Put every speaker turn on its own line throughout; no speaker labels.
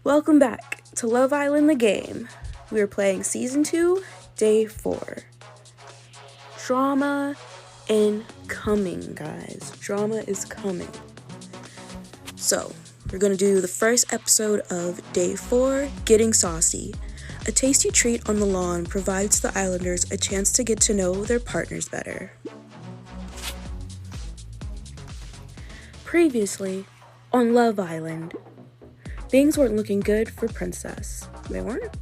Welcome back to Love Island the game. We are playing Season 2, Day 4. Drama incoming, guys. Drama is coming. So, we're going to do the first episode of Day 4, Getting Saucy. A tasty treat on the lawn provides the Islanders a chance to get to know their partners better. Previously, on Love Island, things weren't looking good for Princess. They weren't?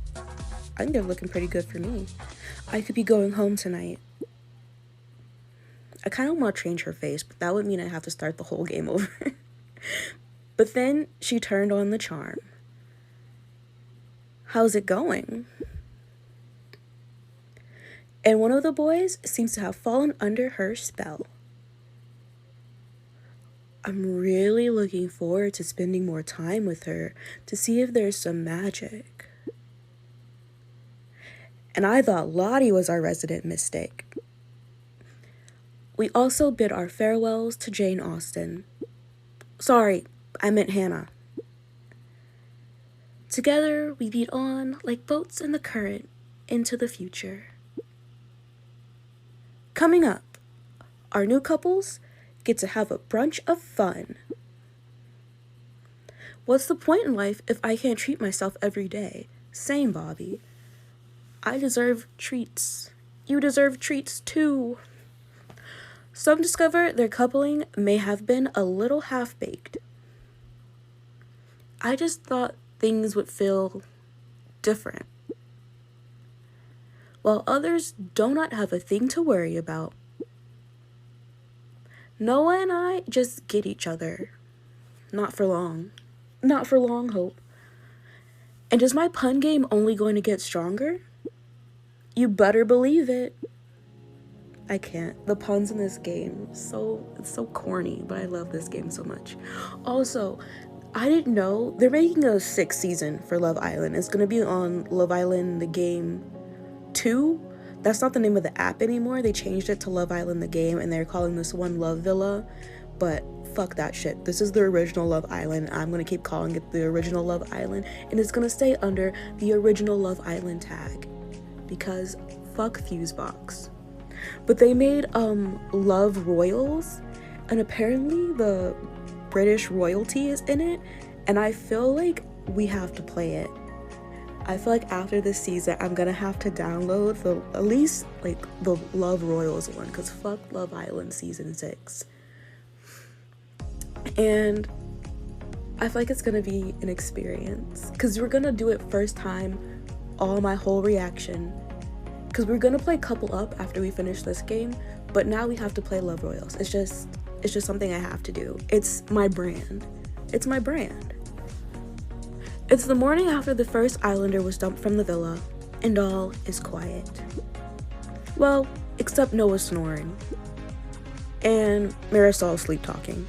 I think they're looking pretty good for me. I could be going home tonight. I kind of want to change her face, but that would mean I have to start the whole game over. But then she turned on the charm. How's it going? And one of the boys seems to have fallen under her spell. I'm really looking forward to spending more time with her to see if there's some magic. And I thought Lottie was our resident mystic. We also bid our farewells to Jane Austen. Sorry, I meant Hannah. Together, we beat on like boats in the current into the future. Coming up, our new couples get to have a brunch of fun. What's the point in life if I can't treat myself every day? Same, Bobby. I deserve treats. You deserve treats too. Some discover their coupling may have been a little half-baked. I just thought things would feel different. While others do not have a thing to worry about. Noah and I just get each other. Not for long. Not for long, Hope. And is my pun game only going to get stronger? You better believe it. I can't. The puns in this game, it's so corny, but I love this game so much. Also, I didn't know they're making a 6th season for Love Island. It's gonna be on Love Island the Game 2. That's not the name of the app anymore. They changed it to Love Island the Game, and they're calling this one Love Villa. But fuck that shit. This is the original Love Island. I'm gonna keep calling it the original Love Island, and it's gonna stay under the original Love Island tag. Because fuck Fusebox. But they made Love Royals, and apparently the British royalty is in it, and I feel like we have to play it. I feel like after this season, I'm gonna have to download at least the Love Royals one, because fuck Love Island Season 6. And I feel like it's gonna be an experience, because we're gonna do it first time, my whole reaction, because we're gonna play Couple Up after we finish this game, but now we have to play Love Royals. It's just something I have to do. It's my brand. It's my brand. It's the morning after the first Islander was dumped from the villa, and all is quiet. Well, except Noah snoring, and Marisol sleep-talking.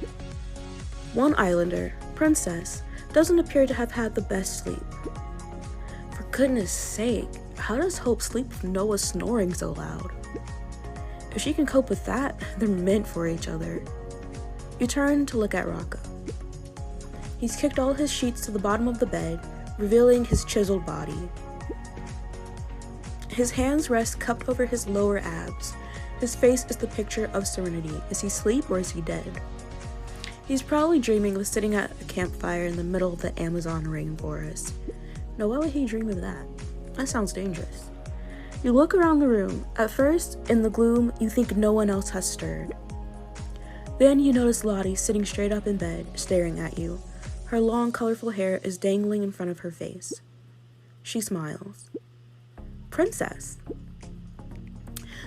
One Islander, Princess, doesn't appear to have had the best sleep. For goodness sake, how does Hope sleep with Noah snoring so loud? If she can cope with that, they're meant for each other. You turn to look at Rocco. He's kicked all his sheets to the bottom of the bed, revealing his chiseled body. His hands rest cupped over his lower abs. His face is the picture of serenity. Is he asleep or is he dead? He's probably dreaming of sitting at a campfire in the middle of the Amazon rainforest. Now, why would he dream of that? That sounds dangerous. You look around the room. At first, in the gloom, you think no one else has stirred. Then you notice Lottie sitting straight up in bed, staring at you. Her long, colorful hair is dangling in front of her face. She smiles. Princess.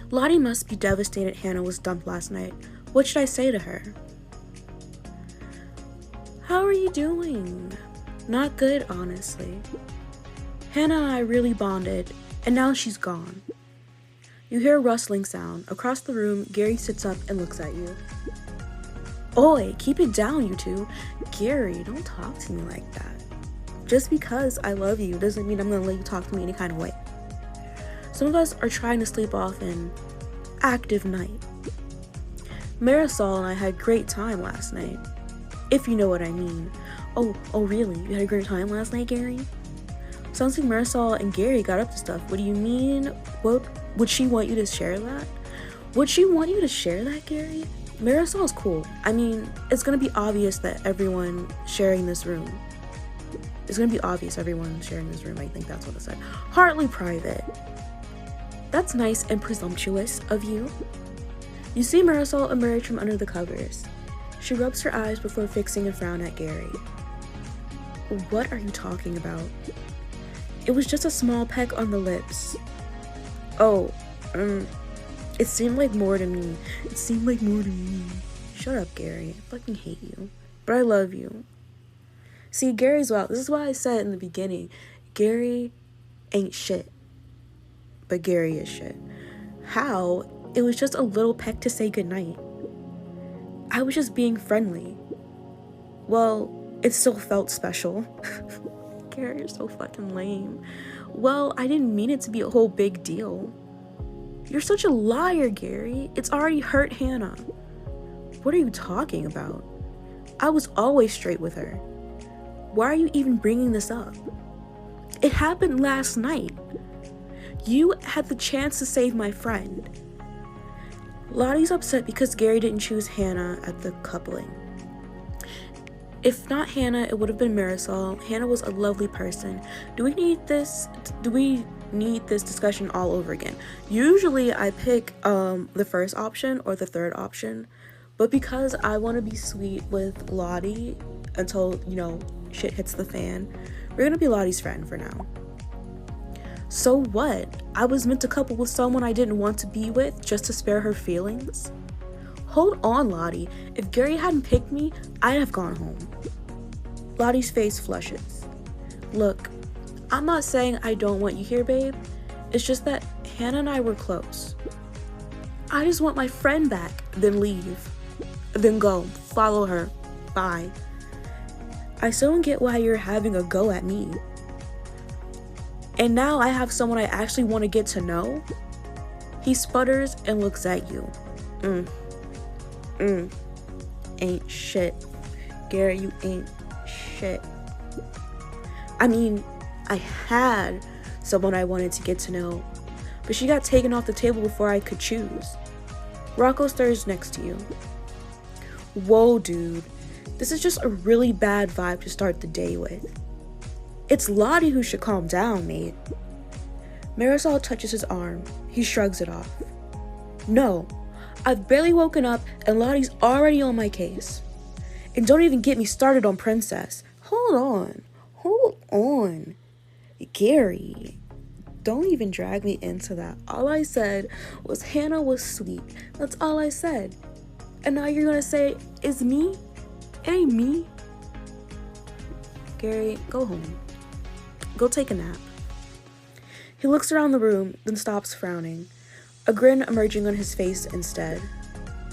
Lottie must be devastated Hannah was dumped last night. What should I say to her? How are you doing? Not good, honestly. Hannah and I really bonded, and now she's gone. You hear a rustling sound. Across the room, Gary sits up and looks at you. Oi, keep it down, you two. Gary, don't talk to me like that. Just because I love you doesn't mean I'm gonna let you talk to me any kind of way. Some of us are trying to sleep off an active night. Marisol and I had a great time last night. If you know what I mean. Oh, really? You had a great time last night, Gary? Sounds like Marisol and Gary got up to stuff. What do you mean? What would she want you to share that? Would she want you to share that, Gary? Marisol's cool. I mean, it's gonna be obvious that everyone sharing this room. It's gonna be obvious everyone sharing this room. I think that's what it said. Hardly private. That's nice and presumptuous of you. You see Marisol emerge from under the covers. She rubs her eyes before fixing a frown at Gary. What are you talking about? It was just a small peck on the lips. Oh, it seemed like more to me. It seemed like more to me. Shut up, Gary. I fucking hate you. But I love you. See, Gary's wild. This is why I said in the beginning, Gary ain't shit. But Gary is shit. How? It was just a little peck to say goodnight. I was just being friendly. Well, it still felt special. Gary, you're so fucking lame. Well, I didn't mean it to be a whole big deal. You're such a liar, Gary. It's already hurt Hannah. What are you talking about? I was always straight with her. Why are you even bringing this up? It happened last night. You had the chance to save my friend. Lottie's upset because Gary didn't choose Hannah at the coupling. If not Hannah, it would have been Marisol. Hannah was a lovely person. Do we need this discussion all over again? Usually I pick the first option or the third option, but because I want to be sweet with Lottie until, shit hits the fan, we're gonna be Lottie's friend for now. So what? I was meant to couple with someone I didn't want to be with just to spare her feelings? Hold on, Lottie. If Gary hadn't picked me, I'd have gone home. Lottie's face flushes. Look, I'm not saying I don't want you here, babe. It's just that Hannah and I were close. I just want my friend back, then leave. Then go. Follow her. Bye. I still don't get why you're having a go at me. And now I have someone I actually want to get to know? He sputters and looks at you. Ain't shit. Gary, you ain't shit. I mean, I had someone I wanted to get to know, but she got taken off the table before I could choose. Rocco stares next to you. Whoa, dude. This is just a really bad vibe to start the day with. It's Lottie who should calm down, mate. Marisol touches his arm. He shrugs it off. No, I've barely woken up and Lottie's already on my case. And don't even get me started on Princess. Hold on. Gary, don't even drag me into that. All I said was Hannah was sweet. That's all I said. And now you're gonna say, it's me? It ain't me. Gary, go home. Go take a nap. He looks around the room, then stops frowning, a grin emerging on his face instead.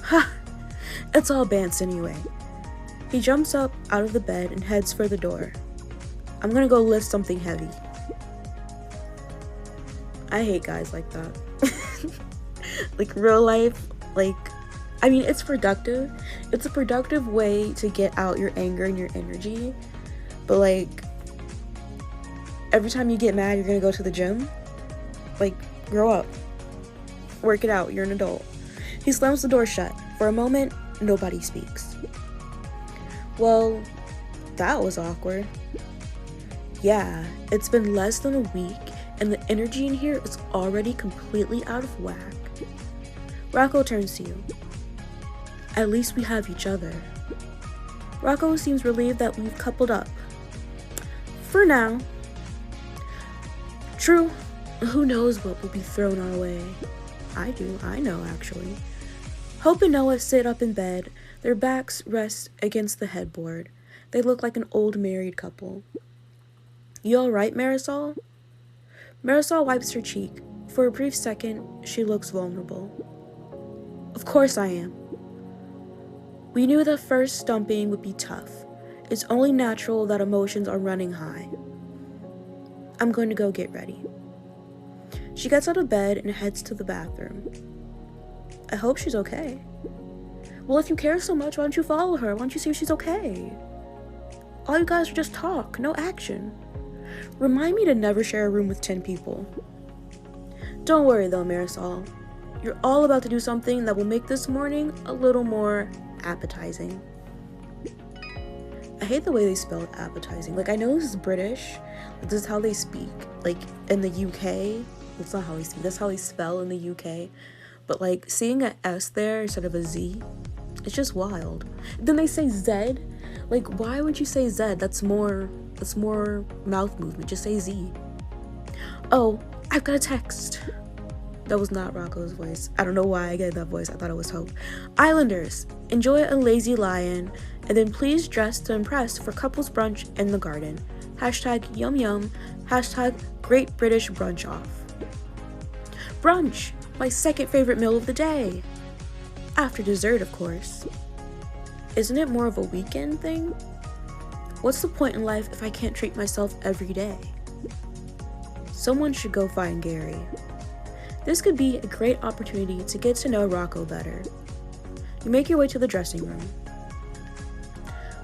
Ha! It's all bants anyway. He jumps up out of the bed and heads for the door. I'm gonna go lift something heavy. I hate guys like that. Like real life, it's productive. It's a productive way to get out your anger and your energy. But every time you get mad, you're gonna go to the gym? Grow up. Work it out, you're an adult. He slams the door shut. For a moment, nobody speaks. Well, that was awkward. Yeah, it's been less than a week, and the energy in here is already completely out of whack. Rocco turns to you. At least we have each other. Rocco seems relieved that we've coupled up. For now. True. Who knows what will be thrown our way? I do. I know, actually. Hope and Noah sit up in bed. Their backs rest against the headboard. They look like an old married couple. You alright, Marisol? Marisol wipes her cheek. For a brief second, she looks vulnerable. Of course I am. We knew the first stumping would be tough. It's only natural that emotions are running high. I'm going to go get ready. She gets out of bed and heads to the bathroom. I hope she's okay. Well, if you care so much, why don't you follow her? Why don't you see if she's okay? All you guys are just talk, no action. Remind me to never share a room with 10 people. Don't worry though, Marisol. You're all about to do something that will make this morning a little more appetizing. I hate the way they spelled appetizing. Like, I know this is British. Like, this is how they speak. Like, in the UK. That's not how they speak. That's how they spell in the UK. But, like, seeing an S there instead of a Z, it's just wild. Then they say Z. Like, why would you say Z? That's more mouth movement. Just say Z. Oh, I've got a text. That was not Rocco's voice. I don't know why I get that voice. I thought it was Hope. Islanders, enjoy a lazy lion, and then please dress to impress for couples brunch in the garden. Hashtag yum yum. Hashtag great British brunch off. Brunch, my second favorite meal of the day. After dessert, of course. Isn't it more of a weekend thing? What's the point in life if I can't treat myself every day? Someone should go find Gary. This could be a great opportunity to get to know Rocco better. You make your way to the dressing room.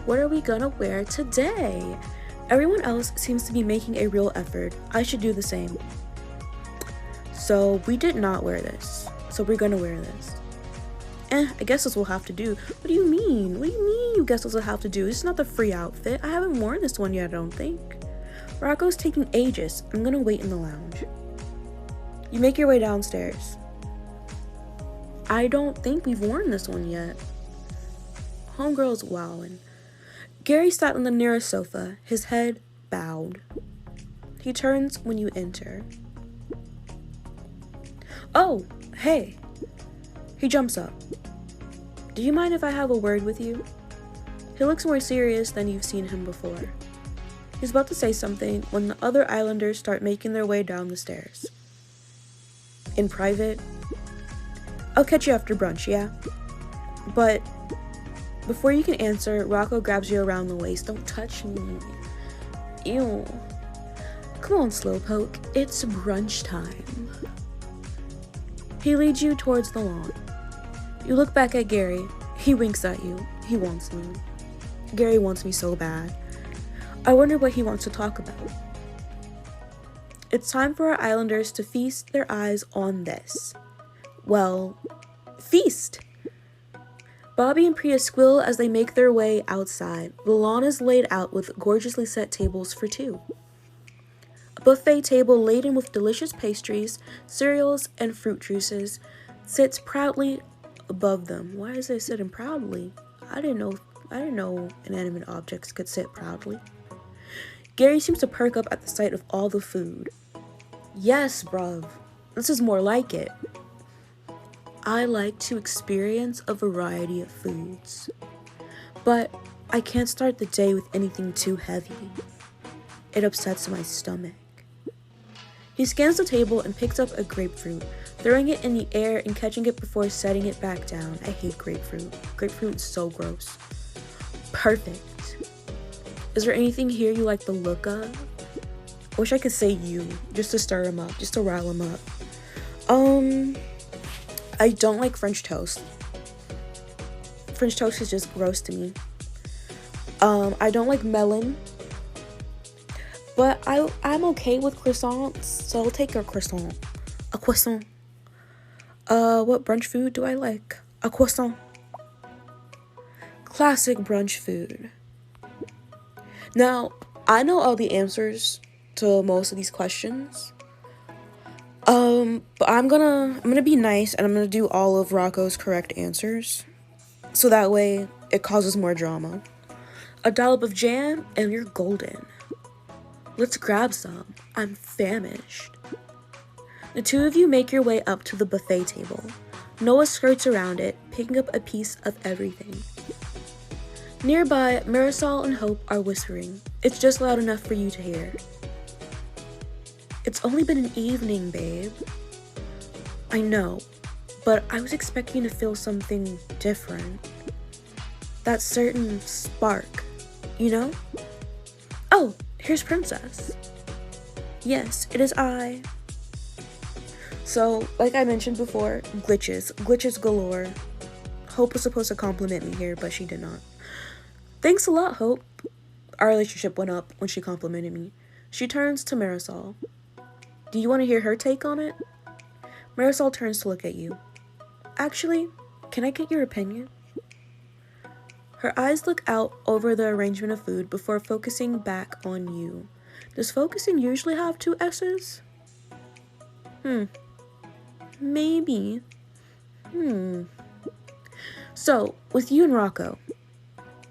What are we gonna wear today? Everyone else seems to be making a real effort. I should do the same. So we did not wear this. So we're gonna wear this. I guess this will have to do. What do you mean? What do you mean you guess this will have to do? This is not the free outfit. I haven't worn this one yet, I don't think. Rocco's taking ages. I'm gonna wait in the lounge. You make your way downstairs. I don't think we've worn this one yet. Homegirl's wowing. Gary sat on the nearest sofa, his head bowed. He turns when you enter. Oh, hey. He jumps up. Do you mind if I have a word with you? He looks more serious than you've seen him before. He's about to say something when the other islanders start making their way down the stairs. In private, I'll catch you after brunch, yeah? But before you can answer, Rocco grabs you around the waist. Don't touch me. Ew. Come on, Slowpoke. It's brunch time. He leads you towards the lawn. You look back at Gary. He winks at you. He wants me. Gary wants me so bad. I wonder what he wants to talk about. It's time for our islanders to feast their eyes on this. Well, feast! Bobby and Priya squeal as they make their way outside. The lawn is laid out with gorgeously set tables for two. A buffet table laden with delicious pastries, cereals, and fruit juices sits proudly above them. Why is it sitting proudly? I didn't know inanimate objects could sit proudly. Gary seems to perk up at the sight of all the food. Yes, bruv. This is more like it. I like to experience a variety of foods. But I can't start the day with anything too heavy. It upsets my stomach. He scans the table and picks up a grapefruit, throwing it in the air and catching it before setting it back down. I hate grapefruit. Grapefruit is so gross. Perfect. Is there anything here you like the look of? I wish I could say you, just to stir him up, just to rile him up. I don't like French toast. French toast is just gross to me. I don't like melon. But I'm okay with croissants, so I'll take a croissant. A croissant. What brunch food do I like? A croissant. Classic brunch food. Now, I know all the answers to most of these questions. But I'm gonna be nice and I'm gonna do all of Rocco's correct answers. So that way it causes more drama. A dollop of jam and you're golden. Let's grab some. I'm famished. The two of you make your way up to the buffet table. Noah skirts around it, picking up a piece of everything. Nearby, Marisol and Hope are whispering. It's just loud enough for you to hear. It's only been an evening, babe. I know, but I was expecting to feel something different. That certain spark, you know? Oh, here's Princess. Yes, it is I. So, like I mentioned before, glitches galore. Hope was supposed to compliment me here, but she did not. Thanks a lot, Hope. Our relationship went up when she complimented me. She turns to Marisol. Do you want to hear her take on it? Marisol turns to look at you. Actually, can I get your opinion? Her eyes look out over the arrangement of food before focusing back on you. Does focusing usually have 2 S's? Maybe. So, with you and Rocco,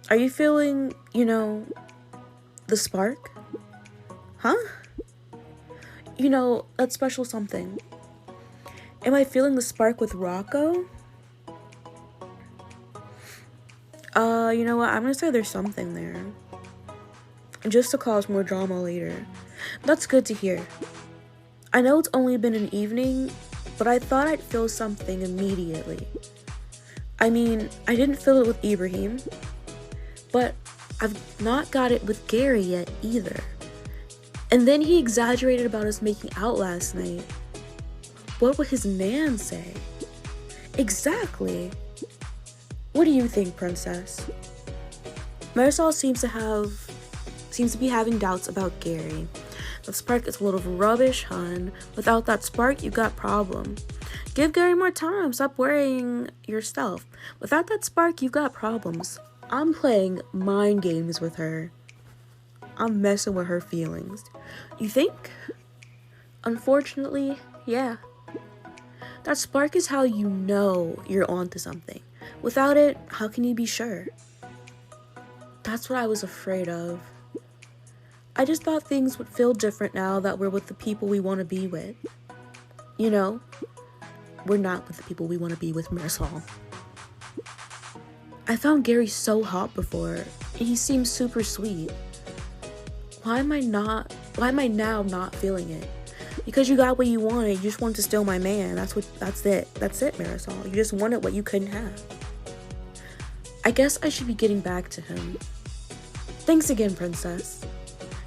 are you feeling, the spark? Huh? That special something. Am I feeling the spark with Rocco? You know what? I'm gonna say there's something there. Just to cause more drama later. That's good to hear. I know it's only been an evening, but I thought I'd feel something immediately. I mean, I didn't feel it with Ibrahim, but I've not got it with Gary yet either. And then he exaggerated about us making out last night. What would his man say? Exactly. What do you think, Princess? Marisol seems to be having doubts about Gary. The spark is a load of rubbish, hun. Without that spark, you got problem. Give Gary more time. Stop worrying yourself. Without that spark, you've got problems. I'm playing mind games with her. I'm messing with her feelings. You think? Unfortunately, yeah. That spark is how you know you're onto something. Without it, how can you be sure? That's what I was afraid of. I just thought things would feel different now that we're with the people we want to be with. We're not with the people we want to be with, Marisol. I found Gary so hot before, and he seems super sweet. Why am I now not feeling it? Because you got what you wanted, you just wanted to steal my man. That's it, Marisol. You just wanted what you couldn't have. I guess I should be getting back to him. Thanks again, Princess.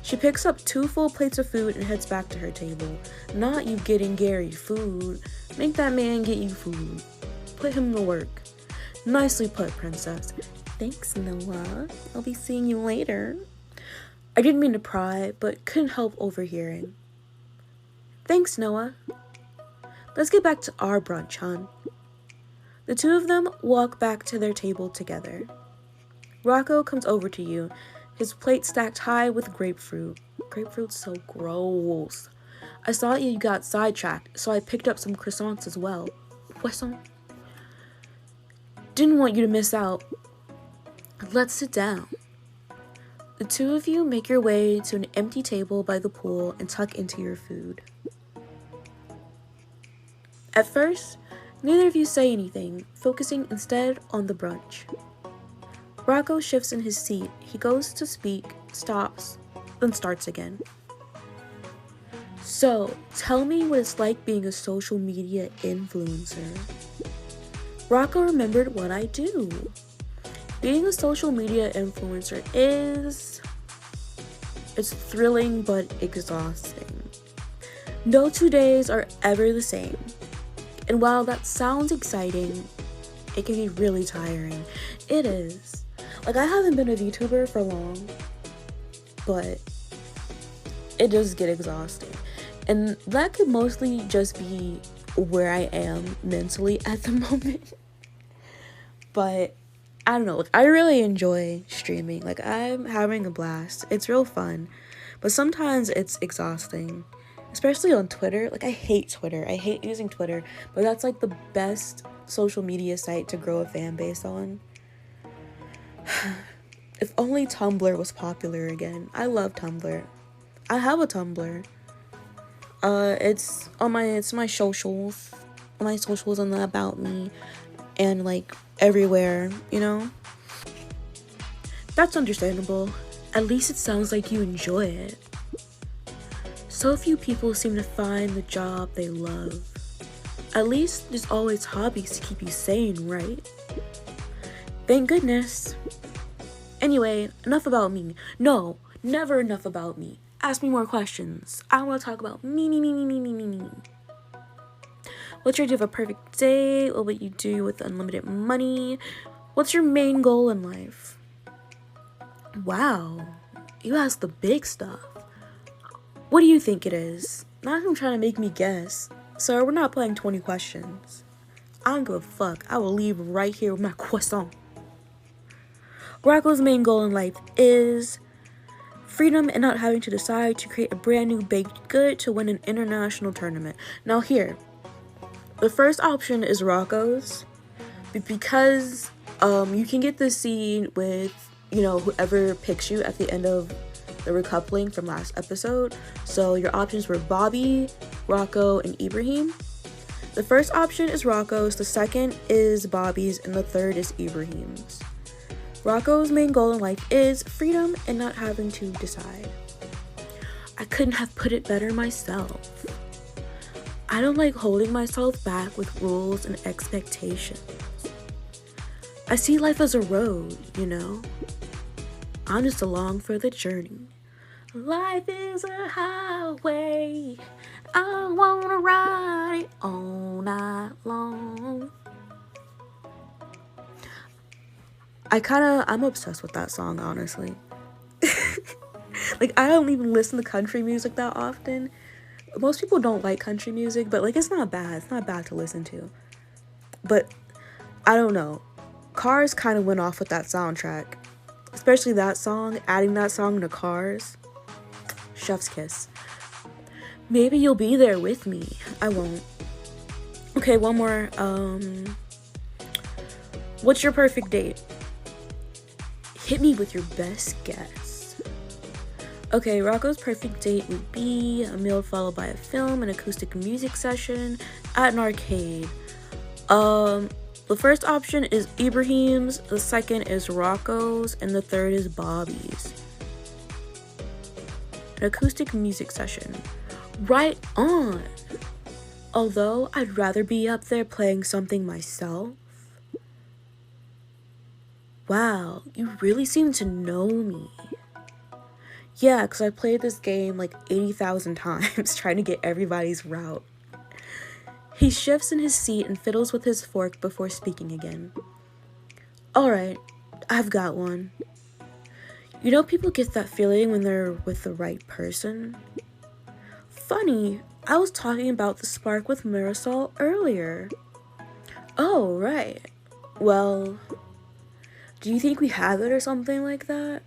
She picks up 2 full plates of food and heads back to her table. Not you getting Gary food. Make that man get you food. Put him to work. Nicely put, Princess. Thanks, Noah. I'll be seeing you later. I didn't mean to pry, but couldn't help overhearing. Thanks, Noah. Let's get back to our brunch, hon. The 2 of them walk back to their table together. Rocco comes over to you, his plate stacked high with grapefruit. Grapefruit's so gross. I saw you got sidetracked, so I picked up some croissants as well. Croissant? Didn't want you to miss out. Let's sit down. The 2 of you make your way to an empty table by the pool and tuck into your food. At first, neither of you say anything, focusing instead on the brunch. Rocco shifts in his seat. He goes to speak, stops, then starts again. So, tell me what it's like being a social media influencer. Rocco remembered what I do. Being a social media influencer it's thrilling but exhausting. No 2 days are ever the same. And while that sounds exciting, it can be really tiring. It is. I haven't been a VTuber for long, but it does get exhausting. And that could mostly just be where I am mentally at the moment. But I don't know, I really enjoy streaming. I'm having a blast. It's real fun. But sometimes it's exhausting. Especially on Twitter. I hate Twitter. I hate using Twitter. But that's the best social media site to grow a fan base on. If only Tumblr was popular again. I love Tumblr. I have a Tumblr. It's my socials. My socials on the About Me. And everywhere, That's understandable. At least it sounds like you enjoy it. So few people seem to find the job they love. At least there's always hobbies to keep you sane, right? Thank goodness. Anyway, enough about me. No, never enough about me. Ask me more questions. I want to talk about me. What's your idea of a perfect day? What would you do with unlimited money? What's your main goal in life? Wow, You ask the big stuff. What do you think it is? Not him trying to make me guess. Sir, we're not playing 20 questions. I don't give a fuck. I will leave right here with my croissant. Rocco's main goal in life is freedom and not having to decide to create a brand new baked good to win an international tournament. Now here, the first option is Rocco's, because you can get the scene with, whoever picks you at the end of the recoupling from last episode. So your options were Bobby, Rocco, and Ibrahim. The first option is Rocco's, the second is Bobby's, and the third is Ibrahim's. Rocco's main goal in life is freedom and not having to decide. I couldn't have put it better myself. I don't like holding myself back with rules and expectations. I see life as a road, I'm just along for the journey. Life is a highway. I wanna ride it all night long. I'm obsessed with that song, honestly. Like, I don't even listen to country music that often. Most people don't like country music, but, it's not bad. It's not bad to listen to. But, I don't know. Cars kind of went off with that soundtrack. Especially that song, adding that song to Cars. Chef's kiss. Maybe you'll be there with me. I won't. Okay, one more. What's your perfect date? Hit me with your best guess. Okay, Rocco's perfect date would be a meal followed by a film, an acoustic music session at an arcade. The first option is Ibrahim's, the second is Rocco's, and the third is Bobby's. An acoustic music session. Right on! Although I'd rather be up there playing something myself. Wow, you really seem to know me. Yeah, because I played this game 80,000 times trying to get everybody's route. He shifts in his seat and fiddles with his fork before speaking again. Alright, I've got one. People get that feeling when they're with the right person? Funny, I was talking about the spark with Marisol earlier. Oh, right. Well, do you think we have it or something like that?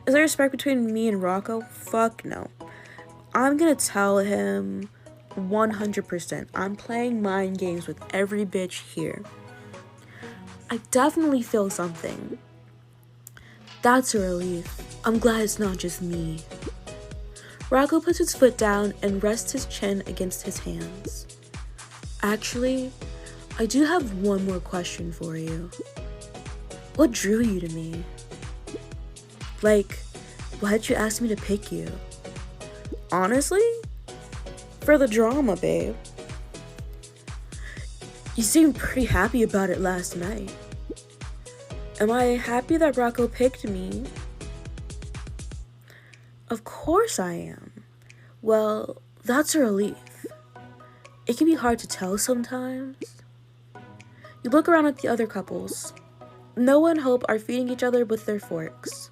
Is there respect between me and Rocco? Fuck no. I'm gonna tell him 100%. I'm playing mind games with every bitch here. I definitely feel something. That's a relief. I'm glad it's not just me. Rocco puts his foot down and rests his chin against his hands. Actually, I do have one more question for you. What drew you to me? Why'd you ask me to pick you? Honestly? For the drama, babe. You seemed pretty happy about it last night. Am I happy that Rocco picked me? Of course I am. Well, that's a relief. It can be hard to tell sometimes. You look around at the other couples. Noah and Hope are feeding each other with their forks.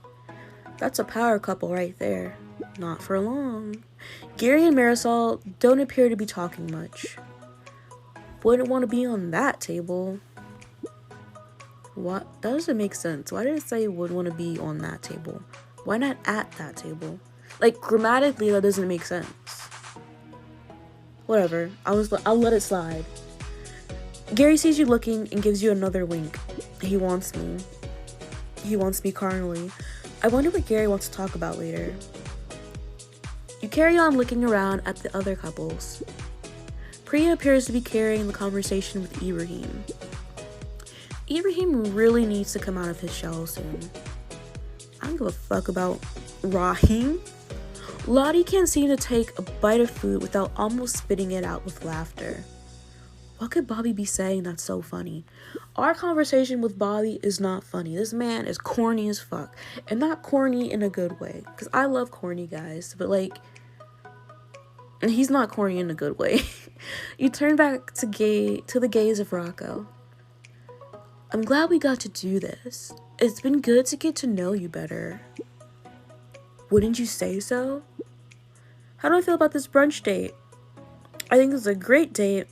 That's a power couple right there. Not for long. Gary and Marisol don't appear to be talking much. Wouldn't want to be on that table. What? That doesn't make sense. Why did it say would want to be on that table? Why not at that table? Grammatically, that doesn't make sense. Whatever. I'll let it slide. Gary sees you looking and gives you another wink. He wants me. He wants me carnally. I wonder what Gary wants to talk about later. You carry on looking around at the other couples. Priya appears to be carrying the conversation with Ibrahim. Ibrahim really needs to come out of his shell soon. I don't give a fuck about Rahim. Lottie can't seem to take a bite of food without almost spitting it out with laughter. What could Bobby be saying that's so funny? Our conversation with Bobby is not funny. This man is corny as fuck. And not corny in a good way. Because I love corny guys. But and he's not corny in a good way. You turn back to the gaze of Rocco. I'm glad we got to do this. It's been good to get to know you better. Wouldn't you say so? How do I feel about this brunch date? I think it's a great date.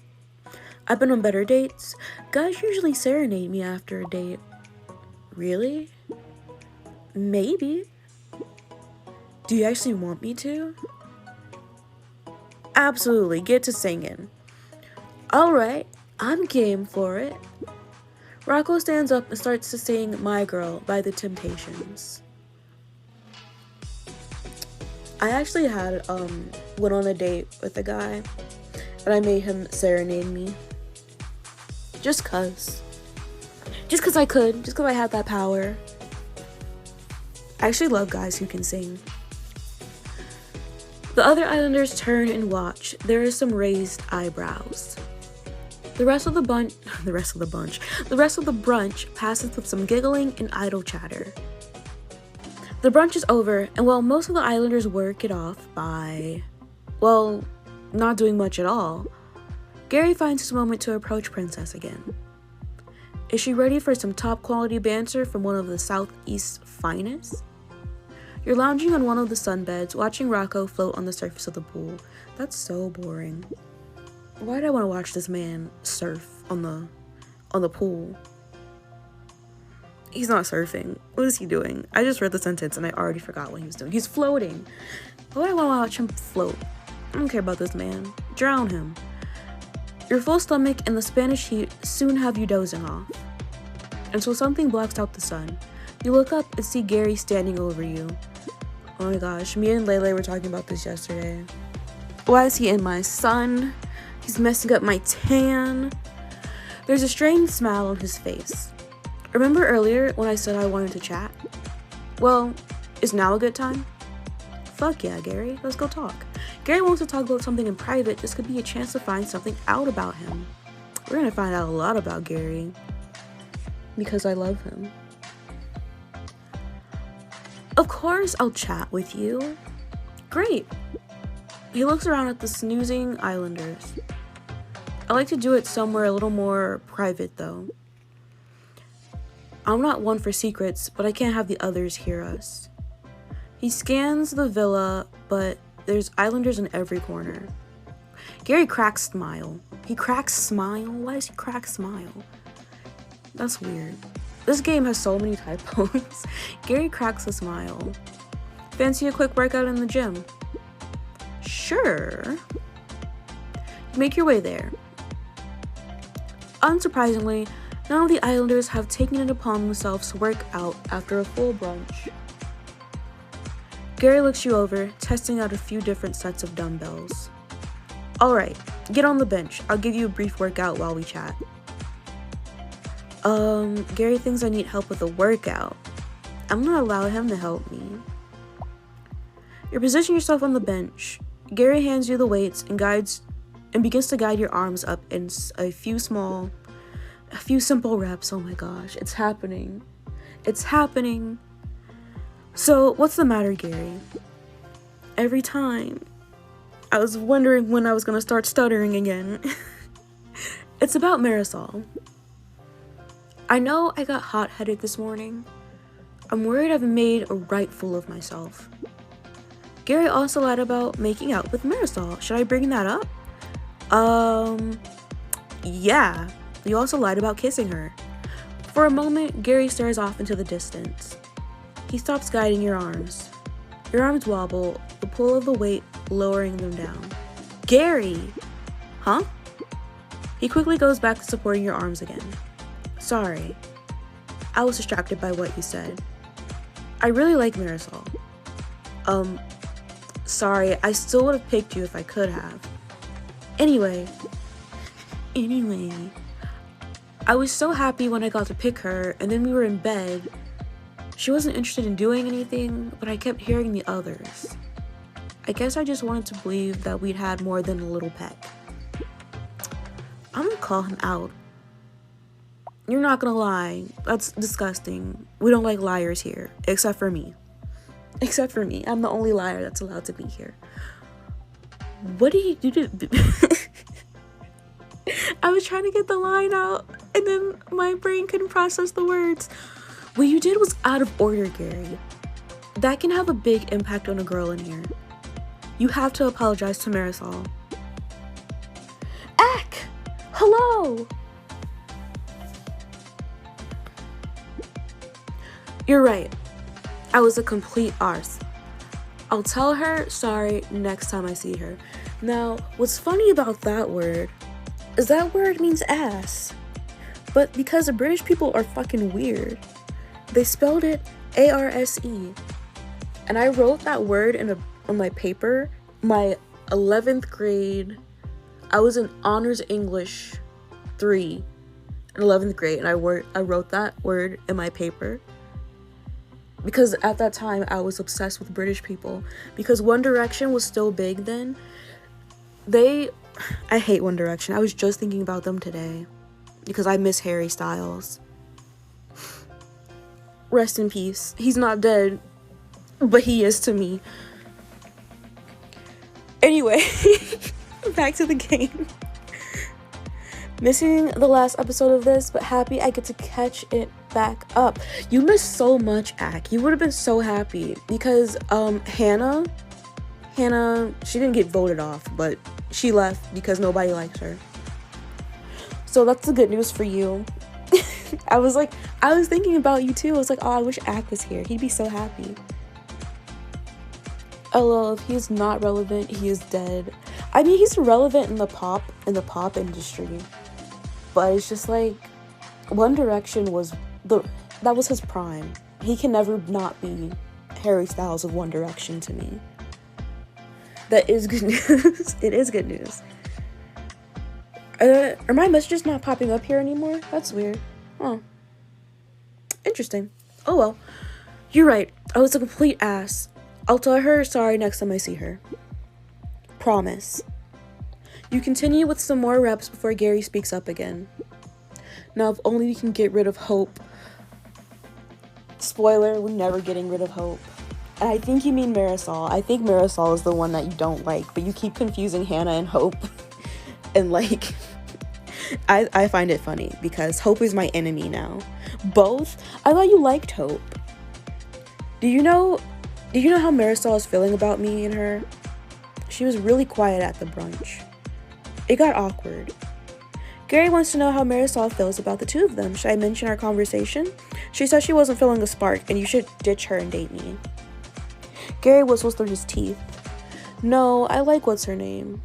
I've been on better dates. Guys usually serenade me after a date. Really? Maybe. Do you actually want me to? Absolutely, get to singing. Alright, I'm game for it. Rocco stands up and starts to sing My Girl by The Temptations. I actually went on a date with a guy and I made him serenade me. Just cause I could, just cause I had that power. I actually love guys who can sing. The other islanders turn and watch. There are some raised eyebrows. The rest of the brunch passes with some giggling and idle chatter. The brunch is over, and while most of the islanders work it off by, well, not doing much at all, Gary finds his moment to approach Princess again. Is she ready for some top quality banter from one of the Southeast's finest? You're lounging on one of the sunbeds, watching Rocco float on the surface of the pool. That's so boring. Why do I want to watch this man surf on the pool? He's not surfing. What is he doing? I just read the sentence and I already forgot what he was doing. He's floating. Why do I want to watch him float? I don't care about this man. Drown him. Your full stomach and the Spanish heat soon have you dozing off. Until something blocks out the sun. You look up and see Gary standing over you. Oh my gosh, me and Lele were talking about this yesterday. Why is he in my sun? He's messing up my tan. There's a strange smile on his face. Remember earlier when I said I wanted to chat? Well, is now a good time? Fuck yeah, Gary, let's go talk. Gary wants to talk about something in private. This could be a chance to find something out about him. We're gonna find out a lot about Gary. Because I love him. Of course I'll chat with you. Great. He looks around at the snoozing islanders. I like to do it somewhere a little more private though. I'm not one for secrets, but I can't have the others hear us. He scans the villa, but there's islanders in every corner. Gary cracks smile. He cracks smile? Why does he crack smile? That's weird. This game has so many typos. Gary cracks a smile. Fancy a quick workout in the gym? Sure. Make your way there. Unsurprisingly, none of the islanders have taken it upon themselves to work out after a full brunch. Gary looks you over, testing out a few different sets of dumbbells. Alright, get on the bench. I'll give you a brief workout while we chat. Gary thinks I need help with a workout. I'm gonna allow him to help me. You position yourself on the bench. Gary hands you the weights and begins to guide your arms up in a few simple reps. Oh my gosh, it's happening. It's happening. So, what's the matter, Gary? Every time. I was wondering when I was gonna start stuttering again. It's about Marisol. I know I got hot-headed this morning. I'm worried I've made a right fool of myself. Gary also lied about making out with Marisol. Should I bring that up? Yeah. You also lied about kissing her. For a moment, Gary stares off into the distance. He stops guiding your arms. Your arms wobble, the pull of the weight lowering them down. Gary! Huh? He quickly goes back to supporting your arms again. Sorry. I was distracted by what you said. I really like Marisol. Sorry, I still would have picked you if I could have. Anyway, I was so happy when I got to pick her, and then we were in bed. She wasn't interested in doing anything, but I kept hearing the others. I guess I just wanted to believe that we'd had more than a little peck. I'm gonna call him out. You're not gonna lie. That's disgusting. We don't like liars here, except for me. Except for me. I'm the only liar that's allowed to be here. What did he do to... I was trying to get the line out, and then my brain couldn't process the words. What you did was out of order, Gary. that can have a big impact on a girl in here. You have to apologize to Marisol. Ack! Hello! You're right. I was a complete arse. I'll tell her sorry next time I see her. Now, what's funny about that word is that word means ass. But because the British people are fucking weird, they spelled it A-R-S-E. And I wrote that word on my paper, my 11th grade. I was in Honors English 3 in 11th grade, and I wrote that word in my paper. Because at that time, I was obsessed with British people. Because One Direction was still big then. I hate One Direction. I was just thinking about them today. Because I miss Harry Styles. Rest in peace. He's not dead. But he is to me. Anyway. Back to the game. Missing the last episode of this, but happy I get to catch it back up. You missed so much, Ack. You would have been so happy because Hannah, she didn't get voted off, but she left because nobody likes her. So that's the good news for you. I was thinking about you too. I was like, oh, I wish Ack was here. He'd be so happy. LOL, if he's not relevant, he is dead. I mean, he's relevant in the pop industry. But it's just like, One Direction that was his prime. He can never not be Harry Styles of One Direction to me. That is good news. It is good news. Are my messages not popping up here anymore? That's weird. Oh. Interesting. Oh well. You're right. I was a complete ass. I'll tell her sorry next time I see her. Promise. You continue with some more reps before Gary speaks up again. Now, if only we can get rid of Hope. Spoiler, we're never getting rid of Hope. And I think you mean Marisol. I think Marisol is the one that you don't like, but you keep confusing Hannah and Hope. And like, I find it funny because Hope is my enemy now. Both? I thought you liked Hope. Do you know how Marisol is feeling about me and her? She was really quiet at the brunch. It got awkward. Gary wants to know how Marisol feels about the two of them. Should I mention our conversation? She says she wasn't feeling a spark and you should ditch her and date me. Gary whistles through his teeth. No, I like what's her name?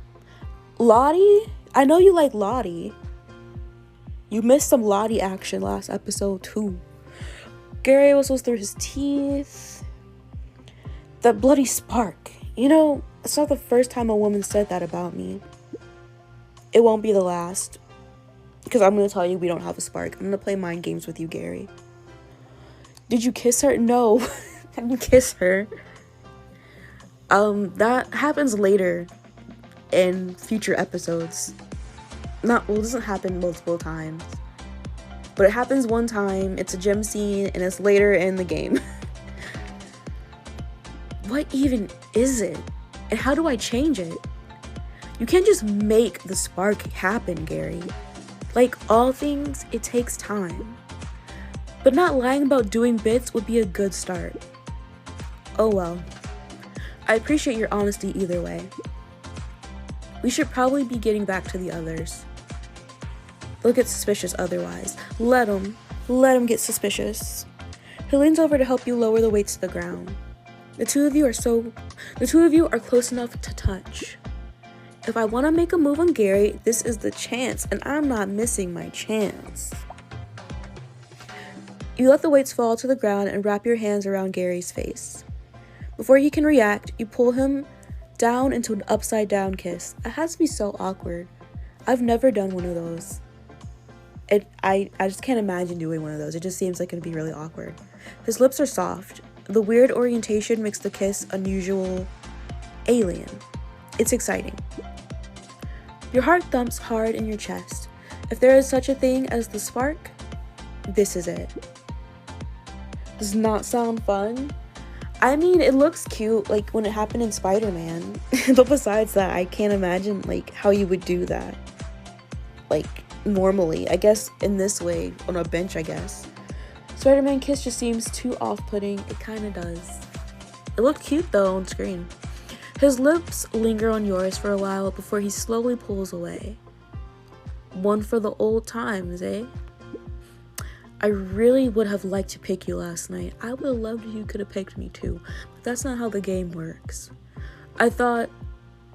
Lottie? I know you like Lottie. You missed some Lottie action last episode too. Gary whistles through his teeth. That bloody spark. You know, it's not the first time a woman said that about me. It won't be the last. Because I'm going to tell you we don't have a spark. I'm going to play mind games with you, Gary. Did you kiss her? No. I didn't kiss her. That happens later in future episodes. It doesn't happen multiple times. But it happens one time, it's a gym scene, and it's later in the game. What even is it? And how do I change it? You can't just make the spark happen, Gary. Like all things, it takes time. But not lying about doing bits would be a good start. Oh well. I appreciate your honesty either way. We should probably be getting back to the others. They'll get suspicious otherwise. Let them get suspicious. He leans over to help you lower the weights to the ground. The two of you are close enough to touch. If I want to make a move on Gary, this is the chance, and I'm not missing my chance. You let the weights fall to the ground and wrap your hands around Gary's face. Before he can react, you pull him down into an upside-down kiss. It has to be so awkward. I've never done one of those. I just can't imagine doing one of those. It just seems like it'd be really awkward. His lips are soft. The weird orientation makes the kiss unusual, alien. It's exciting. Your heart thumps hard in your chest. If there is such a thing as the spark, this is it. Does not sound fun. I mean, it looks cute, like when it happened in Spider-Man. But besides that, I can't imagine like how you would do that. Like normally, I guess in this way, on a bench, I guess. Spider-Man kiss just seems too off-putting. It kind of does. It looked cute though on screen. His lips linger on yours for a while before he slowly pulls away. One for the old times, eh? I really would have liked to pick you last night. I would have loved if you could have picked me too, but that's not how the game works. I thought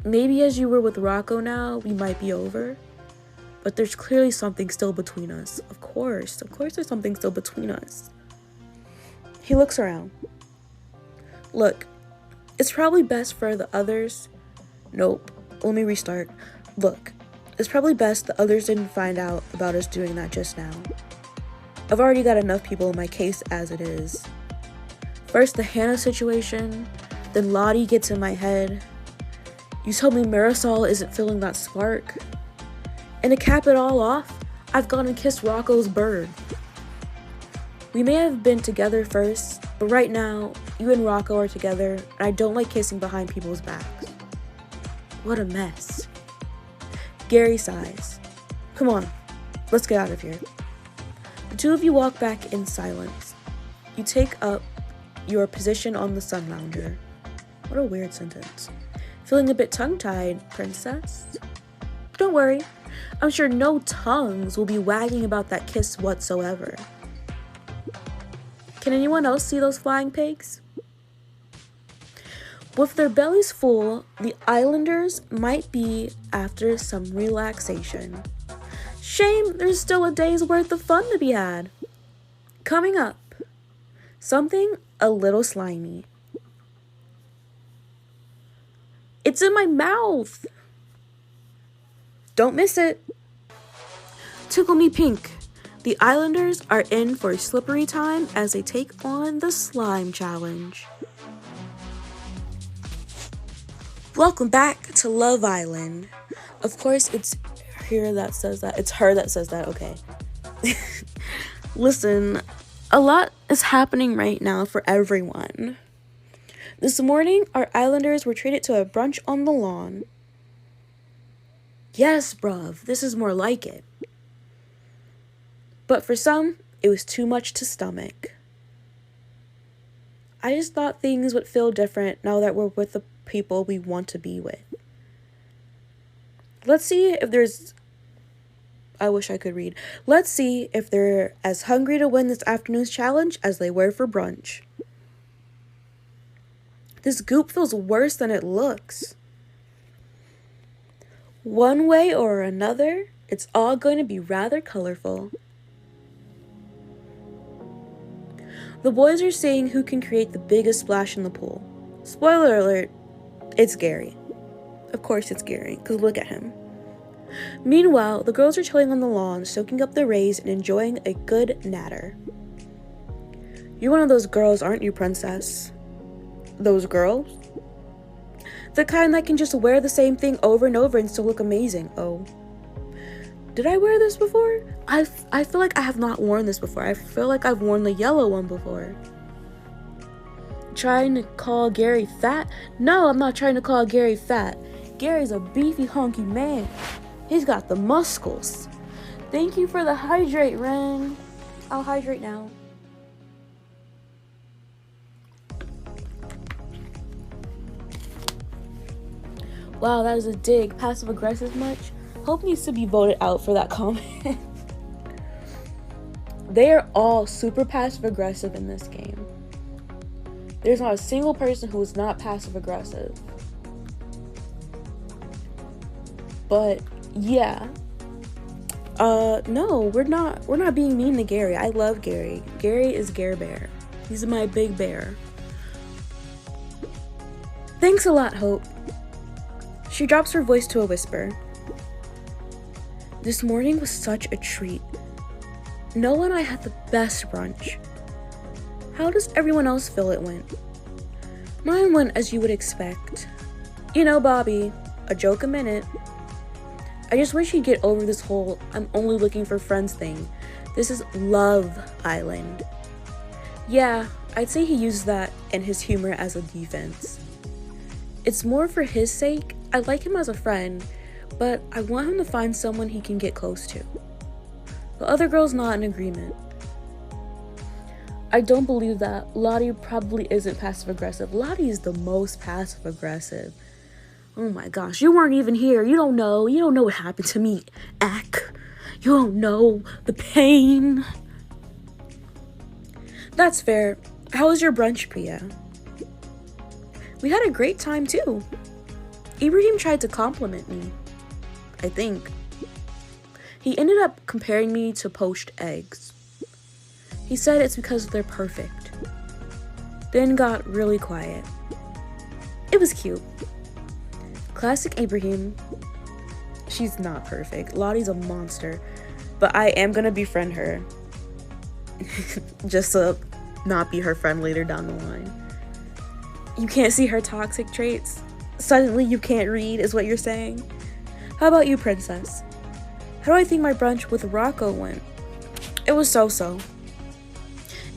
maybe as you were with Rocco now, we might be over. But there's clearly something still between us. Of course there's something still between us. He looks around. Look, it's probably best for the others. Nope, let me restart. Look, it's probably best the others didn't find out about us doing that just now. I've already got enough people in my case as it is. First the Hannah situation, then Lottie gets in my head. You told me Marisol isn't feeling that spark. And to cap it all off, I've gone and kissed Rocco's bird. We may have been together first, but right now, you and Rocco are together, and I don't like kissing behind people's backs. What a mess. Gary sighs. Come on, let's get out of here. The two of you walk back in silence. You take up your position on the sun lounger. What a weird sentence. Feeling a bit tongue-tied, princess? Don't worry. I'm sure no tongues will be wagging about that kiss whatsoever. Can anyone else see those flying pigs? With their bellies full, the islanders might be after some relaxation. Shame there's still a day's worth of fun to be had. Coming up, something a little slimy. It's in my mouth! Don't miss it. Tickle Me Pink. The Islanders are in for slippery time as they take on the slime challenge. Welcome back to Love Island. Of course, it's her that says that. It's her that says that, okay. Listen, a lot is happening right now for everyone. This morning, our Islanders were treated to a brunch on the lawn. Yes, bruv, this is more like it. But for some, it was too much to stomach. I just thought things would feel different now that we're with the people we want to be with. Let's see if there's... I wish I could read. Let's see if they're as hungry to win this afternoon's challenge as they were for brunch. This goop feels worse than it looks. One way or another, it's all going to be rather colorful. The boys are seeing who can create the biggest splash in the pool. Spoiler alert, it's Gary. Of course it's Gary, because look at him. Meanwhile, the girls are chilling on the lawn, soaking up the rays and enjoying a good natter. You're one of those girls, aren't you, princess? Those girls? The kind that can just wear the same thing over and over and still look amazing. Oh. Did I wear this before? I feel like I have not worn this before. I feel like I've worn the yellow one before. Trying to call Gary fat? No, I'm not trying to call Gary fat. Gary's a beefy, hunky man. He's got the muscles. Thank you for the hydrate, Ren. I'll hydrate now. Wow, that is a dig. Passive aggressive much? Hope needs to be voted out for that comment. They are all super passive aggressive in this game. There's not a single person who is not passive aggressive. But yeah. No, we're not being mean to Gary. I love Gary. Gary is Gare Bear. He's my big bear. Thanks a lot, Hope. She drops her voice to a whisper. This morning was such a treat. Noah and I had the best brunch. How does everyone else feel it went? Mine went as you would expect. You know, Bobby, a joke a minute. I just wish he'd get over this whole I'm only looking for friends thing. This is Love Island. Yeah, I'd say he used that and his humor as a defense. It's more for his sake. I like him as a friend, but I want him to find someone he can get close to. The other girl's not in agreement. I don't believe that. Lottie probably isn't passive aggressive. Lottie is the most passive aggressive. Oh my gosh, you weren't even here. You don't know. You don't know what happened to me, Ack. You don't know the pain. That's fair. How was your brunch, Priya? We had a great time too. Ibrahim tried to compliment me, I think. He ended up comparing me to poached eggs. He said it's because they're perfect. Then got really quiet. It was cute. Classic Ibrahim. She's not perfect. Lottie's a monster. But I am gonna befriend her. Just to not be her friend later down the line. You can't see her toxic traits? Suddenly you can't read is what you're saying? How about you, princess? How do I think my brunch with Rocco went? It was so-so.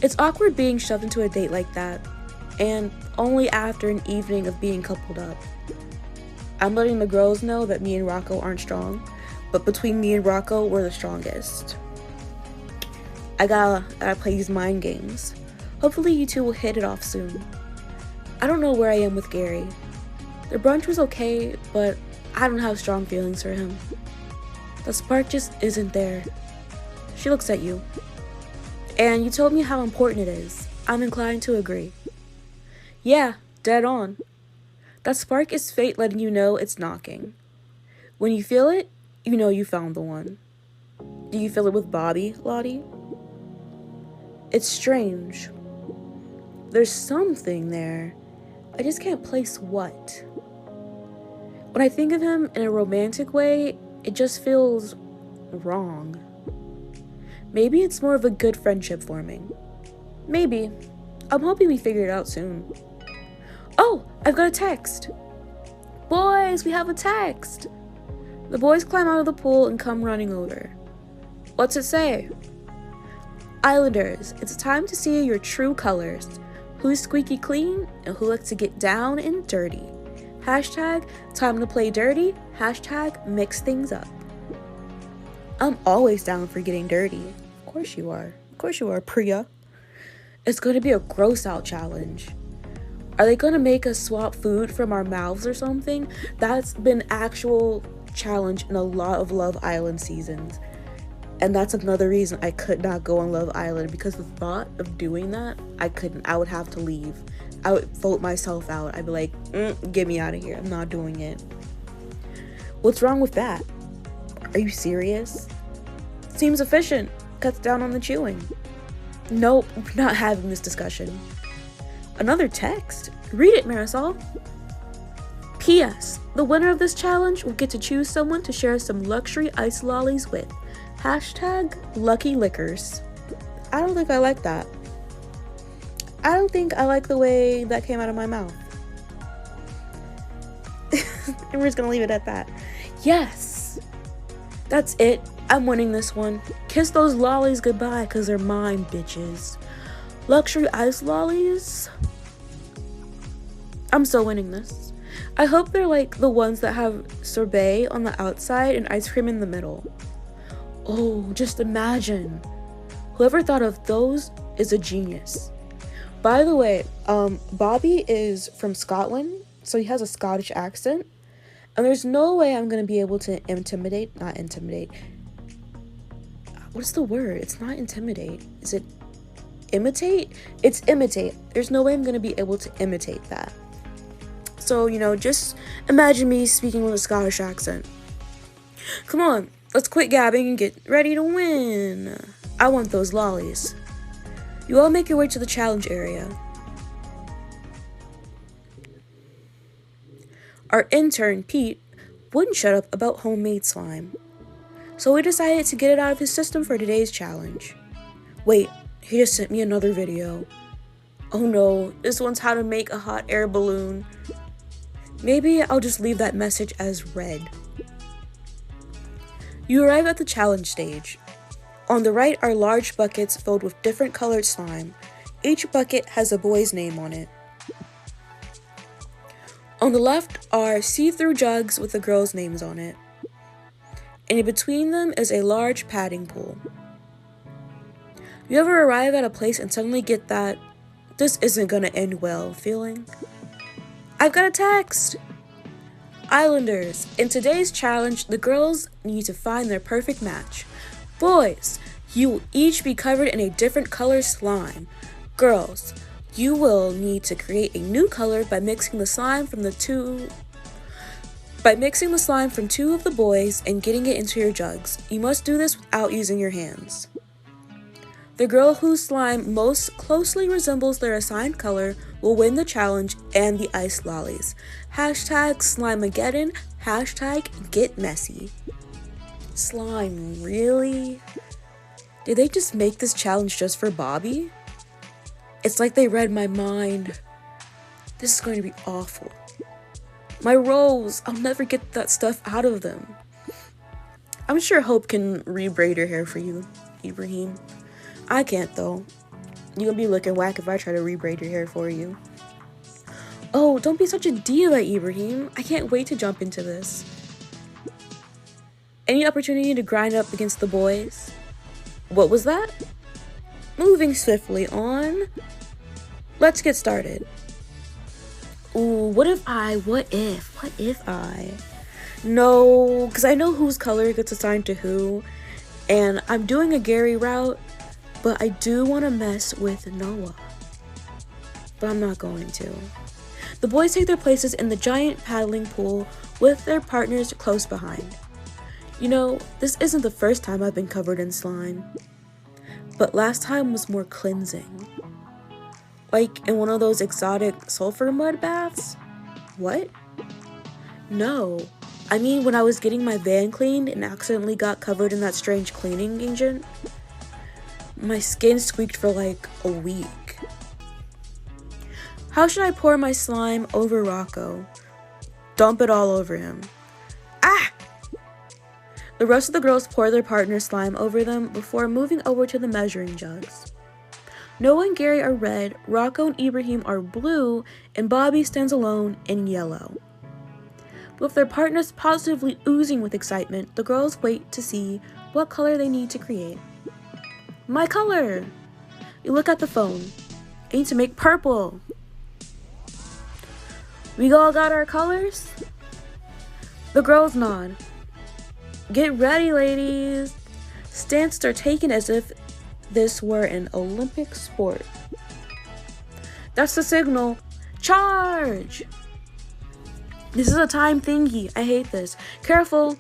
It's awkward being shoved into a date like that, and only after an evening of being coupled up. I'm letting the girls know that me and Rocco aren't strong, but between me and Rocco, we're the strongest. I gotta play these mind games. Hopefully you two will hit it off soon. I don't know where I am with Gary. The brunch was okay, but I don't have strong feelings for him. The spark just isn't there. She looks at you. And you told me how important it is. I'm inclined to agree. Yeah, dead on. That spark is fate letting you know it's knocking. When you feel it, you know you found the one. Do you feel it with Bobby, Lottie? It's strange. There's something there. I just can't place what. When I think of him in a romantic way, it just feels wrong. Maybe it's more of a good friendship forming. Maybe. I'm hoping we figure it out soon. Oh, I've got a text. Boys, we have a text. The boys climb out of the pool and come running over. What's it say? Islanders, it's time to see your true colors. Who's squeaky clean and who likes to get down and dirty. Hashtag time to play dirty. Hashtag mix things up. I'm always down for getting dirty. Of course you are. Of course you are, Priya. It's going to be a gross out challenge. Are they going to make us swap food from our mouths or something? That's been actual challenge in a lot of Love Island seasons. And that's another reason I could not go on Love Island, because the thought of doing that, I couldn't. I would have to leave. I would vote myself out. I'd be like, get me out of here. I'm not doing it. What's wrong with that? Are you serious? Seems efficient. Cuts down on the chewing. Nope, we're not having this discussion. Another text? Read it, Marisol. P.S. The winner of this challenge will get to choose someone to share some luxury ice lollies with. Hashtag lucky liquors. I don't think I like that. I don't think I like the way that came out of my mouth. And we're just gonna leave it at that. Yes! That's it. I'm winning this one. Kiss those lollies goodbye, because they're mine, bitches. Luxury ice lollies? I'm still winning this. I hope they're like the ones that have sorbet on the outside and ice cream in the middle. Oh, just imagine. Whoever thought of those is a genius. By the way, Bobby is from Scotland, so he has a Scottish accent. And there's no way I'm going to be able to not intimidate. What's the word? It's not intimidate. Is it imitate? It's imitate. There's no way I'm going to be able to imitate that. So, just imagine me speaking with a Scottish accent. Come on, let's quit gabbing and get ready to win. I want those lollies. You all make your way to the challenge area. Our intern, Pete, wouldn't shut up about homemade slime. So we decided to get it out of his system for today's challenge. Wait, he just sent me another video. Oh no, this one's how to make a hot air balloon. Maybe I'll just leave that message as read. You arrive at the challenge stage. On the right are large buckets filled with different colored slime. Each bucket has a boy's name on it. On the left are see-through jugs with the girls' names on it. And in between them is a large padding pool. You ever arrive at a place and suddenly get that this isn't gonna end well feeling? I've got a text! Islanders, in today's challenge, the girls need to find their perfect match. Boys, you will each be covered in a different color slime. Girls, you will need to create a new color by mixing the slime from two of the boys and getting it into your jugs. You must do this without using your hands. The girl whose slime most closely resembles their assigned color will win the challenge and the ice lollies. Hashtag Slimeageddon, hashtag get messy. Slime, really? Did they just make this challenge just for Bobby? It's like they read my mind. This is going to be awful. My rolls, I'll never get that stuff out of them. I'm sure Hope can rebraid her hair for you, Ibrahim. I can't though. You're gonna be looking whack if I try to rebraid your hair for you. Oh, don't be such a diva, Ibrahim. I can't wait to jump into this. Any opportunity to grind up against the boys? What was that? Moving swiftly on. Let's get started. Ooh, what if I? No, because I know whose color gets assigned to who. And I'm doing a Gary route, but I do want to mess with Noah. But I'm not going to. The boys take their places in the giant paddling pool with their partners close behind. You know, this isn't the first time I've been covered in slime. But last time was more cleansing. Like in one of those exotic sulfur mud baths? What? No. I mean when I was getting my van cleaned and accidentally got covered in that strange cleaning agent. My skin squeaked for like a week. How should I pour my slime over Rocco? Dump it all over him. Ah! The rest of the girls pour their partner's slime over them before moving over to the measuring jugs. Noah and Gary are red, Rocco and Ibrahim are blue, and Bobby stands alone in yellow. With their partners positively oozing with excitement, the girls wait to see what color they need to create. My color! You look at the phone. I need to make purple. We all got our colors? The girls nod. Get ready, ladies. Stances are taken as if this were an Olympic sport. That's the signal. Charge! This is a time thingy. I hate this. Careful.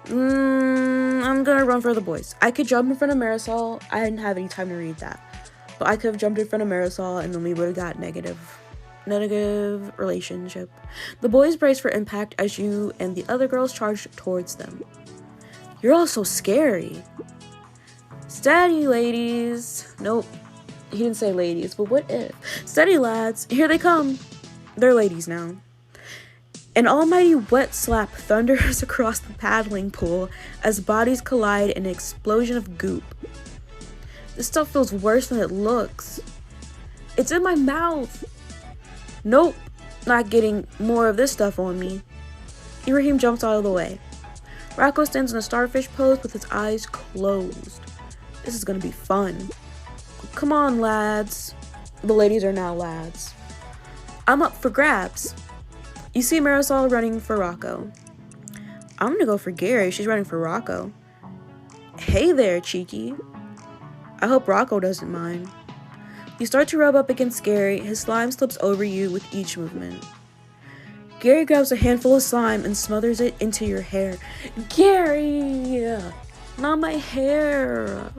I'm gonna run for the boys. I could jump in front of Marisol. I didn't have any time to read that. But I could have jumped in front of Marisol and then we would have got negative relationship. The boys brace for impact as you and the other girls charge towards them. You're all so scary. Steady, ladies. Nope. He didn't say ladies, but what if? Steady, lads. Here they come. They're ladies now. An almighty wet slap thunders across the paddling pool as bodies collide in an explosion of goop. This stuff feels worse than it looks. It's in my mouth. Nope, not getting more of this stuff on me. Ibrahim jumps out of the way. Rocco stands in a starfish pose with his eyes closed. This is gonna be fun. Come on, lads. The ladies are now lads. I'm up for grabs. You see Marisol running for Rocco. I'm gonna go for Gary. She's running for Rocco. Hey there, cheeky. I hope Rocco doesn't mind. You start to rub up against Gary. His slime slips over you with each movement. Gary grabs a handful of slime and smothers it into your hair. Gary! Not my hair.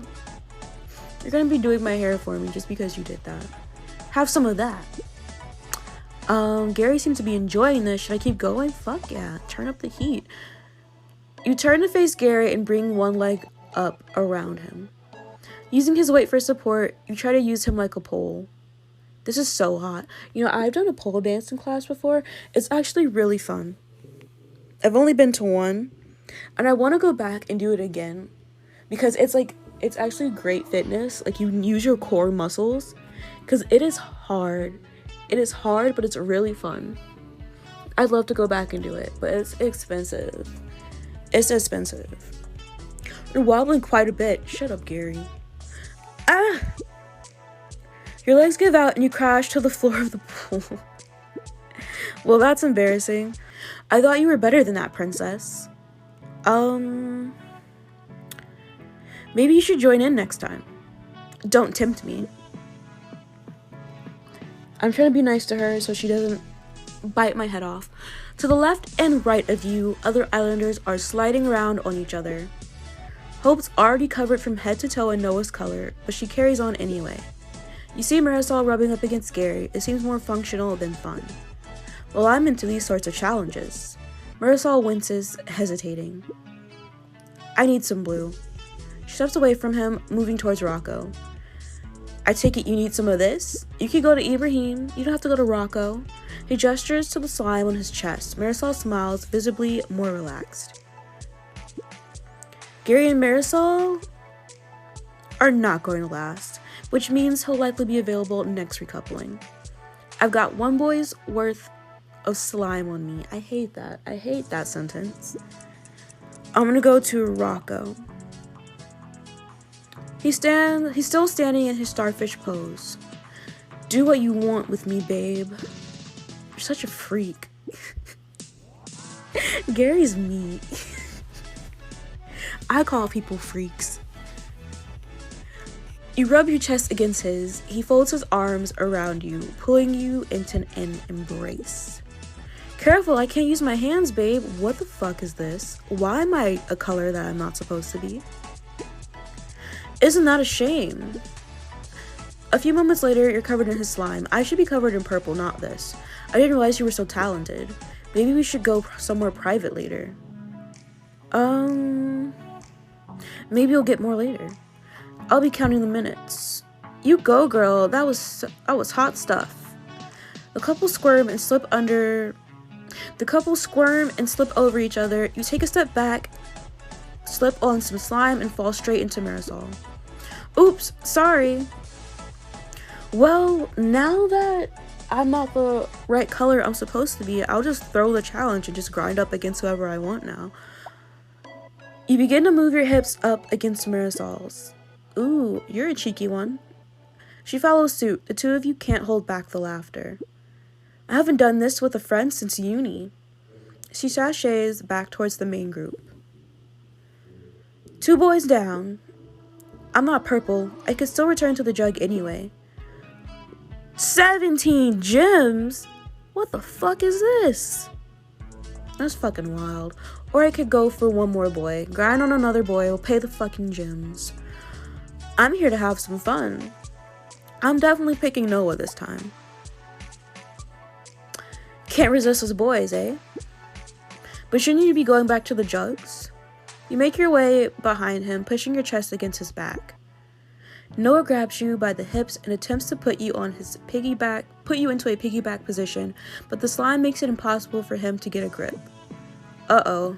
You're gonna be doing my hair for me just because you did that. Have some of that. Gary seems to be enjoying this. Should I keep going? Fuck yeah. Turn up the heat. You turn to face Gary and bring one leg up around him. Using his weight for support, you try to use him like a pole. This is so hot. You know, I've done a pole dancing class before. It's actually really fun. I've only been to one, and I want to go back and do it again because it's actually great fitness. Like, you use your core muscles because it is hard. It is hard, but it's really fun. I'd love to go back and do it, but it's expensive. It's expensive. You're wobbling quite a bit. Shut up, Gary. Ah! Your legs give out and you crash to the floor of the pool. Well, that's embarrassing. I thought you were better than that, princess. Maybe you should join in next time. Don't tempt me. I'm trying to be nice to her so she doesn't bite my head off. To the left and right of you, other islanders are sliding around on each other. Hope's already covered from head to toe in Noah's color, but she carries on anyway. You see Marisol rubbing up against Gary. It seems more functional than fun. Well, I'm into these sorts of challenges. Marisol winces, hesitating. I need some blue. She steps away from him, moving towards Rocco. I take it you need some of this? You could go to Ibrahim. You don't have to go to Rocco. He gestures to the slime on his chest. Marisol smiles, visibly more relaxed. Gary and Marisol are not going to last, which means he'll likely be available next recoupling. I've got one boy's worth of slime on me. I hate that. I hate that sentence. I'm gonna go to Rocco. He's still standing in his starfish pose. Do what you want with me, babe. You're such a freak. Gary's mean. I call people freaks. You rub your chest against his. He folds his arms around you, pulling you into an embrace. Careful, I can't use my hands, babe. What the fuck is this? Why am I a color that I'm not supposed to be? Isn't that a shame? A few moments later, you're covered in his slime. I should be covered in purple, not this. I didn't realize you were so talented. Maybe we should go somewhere private later. Maybe you'll get more later. I'll be counting the minutes. You go, girl. That was hot stuff. The couple squirm and slip over each other. You take a step back, slip on some slime, and fall straight into Marisol. Oops, sorry. Well, now that I'm not the right color I'm supposed to be, I'll just throw the challenge and just grind up against whoever I want now. You begin to move your hips up against Marisol's. Ooh, you're a cheeky one. She follows suit. The two of you can't hold back the laughter. I haven't done this with a friend since uni. She sashays back towards the main group. Two boys down. I'm not purple. I could still return to the jug anyway. 17 gems? What the fuck is this? That's fucking wild. Or I could go for one more boy. Grind on another boy. We'll pay the fucking gems. I'm here to have some fun. I'm definitely picking Noah this time. Can't resist us boys, eh? But shouldn't you be going back to the jugs? You make your way behind him, pushing your chest against his back. Noah grabs you by the hips and attempts to put you into a piggyback position, but the slime makes it impossible for him to get a grip. Uh-oh.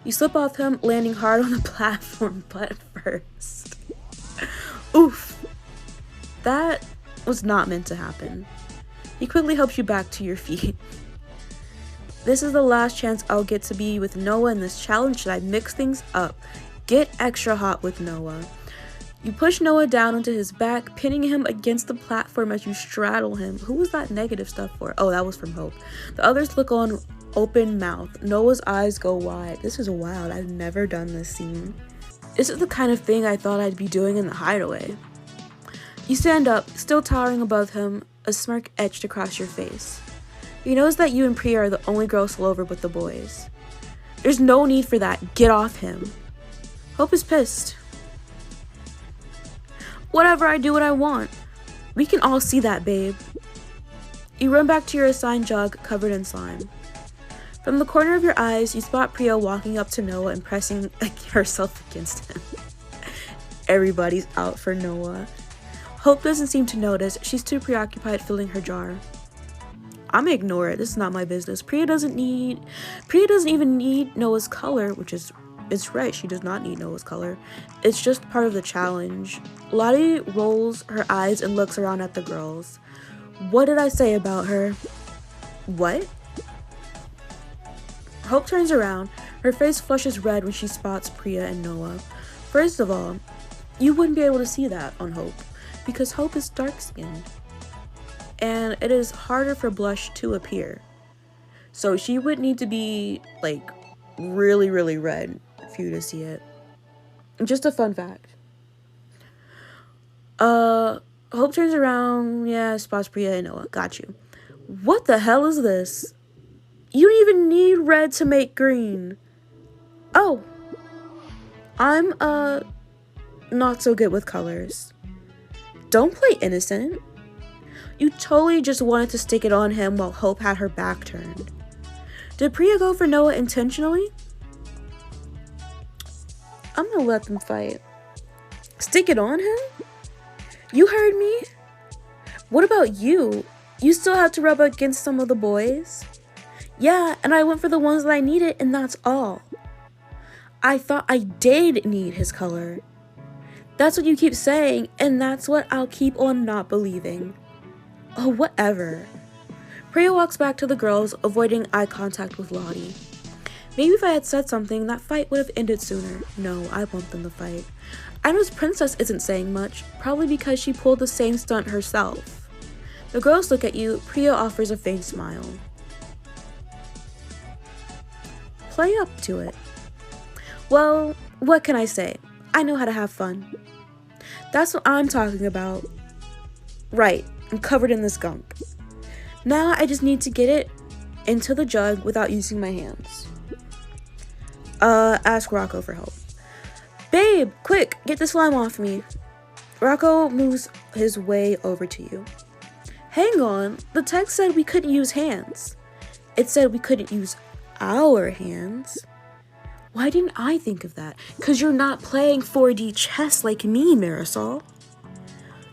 You slip off him, landing hard on the platform butt first. Oof. That was not meant to happen. He quickly helps you back to your feet. This is the last chance I'll get to be with Noah in this challenge. Should I mix things up? Get extra hot with Noah. You push Noah down onto his back, pinning him against the platform as you straddle him. Who was that negative stuff for? Oh, that was from Hope. The others look on open mouth. Noah's eyes go wide. This is wild. I've never done this scene. This is the kind of thing I thought I'd be doing in the hideaway. You stand up, still towering above him, a smirk etched across your face. He knows that you and Priya are the only girls still over with the boys. There's no need for that. Get off him. Hope is pissed. Whatever, I do what I want. We can all see that, babe. You run back to your assigned jug, covered in slime. From the corner of your eyes, you spot Priya walking up to Noah and pressing herself against him. Everybody's out for Noah. Hope doesn't seem to notice. She's too preoccupied filling her jar. I'm gonna ignore it. This is not my business. Priya doesn't even need Noah's color, which is, it's right. She does not need Noah's color. It's just part of the challenge. Lottie rolls her eyes and looks around at the girls. What did I say about her? What? Hope turns around. Her face flushes red when she spots Priya and Noah. First of all, You wouldn't be able to see that on Hope because Hope is dark-skinned. And it is harder for blush to appear. So she would need to be like really, really red for you to see it. Just a fun fact. Hope turns around. Yeah, spots Priya and Noah. Got you. What the hell is this? You don't even need red to make green. Oh. I'm, not so good with colors. Don't play innocent. You totally just wanted to stick it on him while Hope had her back turned. Did Priya go for Noah intentionally? I'm gonna let them fight. Stick it on him? You heard me? What about you? You still have to rub against some of the boys? Yeah, and I went for the ones that I needed, and that's all. I thought I did need his color. That's what you keep saying, and that's what I'll keep on not believing. Oh, whatever. Priya walks back to the girls, avoiding eye contact with Lottie. Maybe if I had said something, that fight would have ended sooner. No, I want them to fight. I know Princess isn't saying much, probably because she pulled the same stunt herself. The girls look at you. Priya offers a faint smile. Play up to it. Well, what can I say? I know how to have fun. That's what I'm talking about. Right, I'm covered in this gunk. Now I just need to get it into the jug without using my hands. Ask Rocco for help. Babe, quick, get the slime off me. Rocco moves his way over to you. Hang on, the text said we couldn't use hands. It said we couldn't use our hands. Why didn't I think of that? 'Cause you're not playing 4D chess like me, Marisol.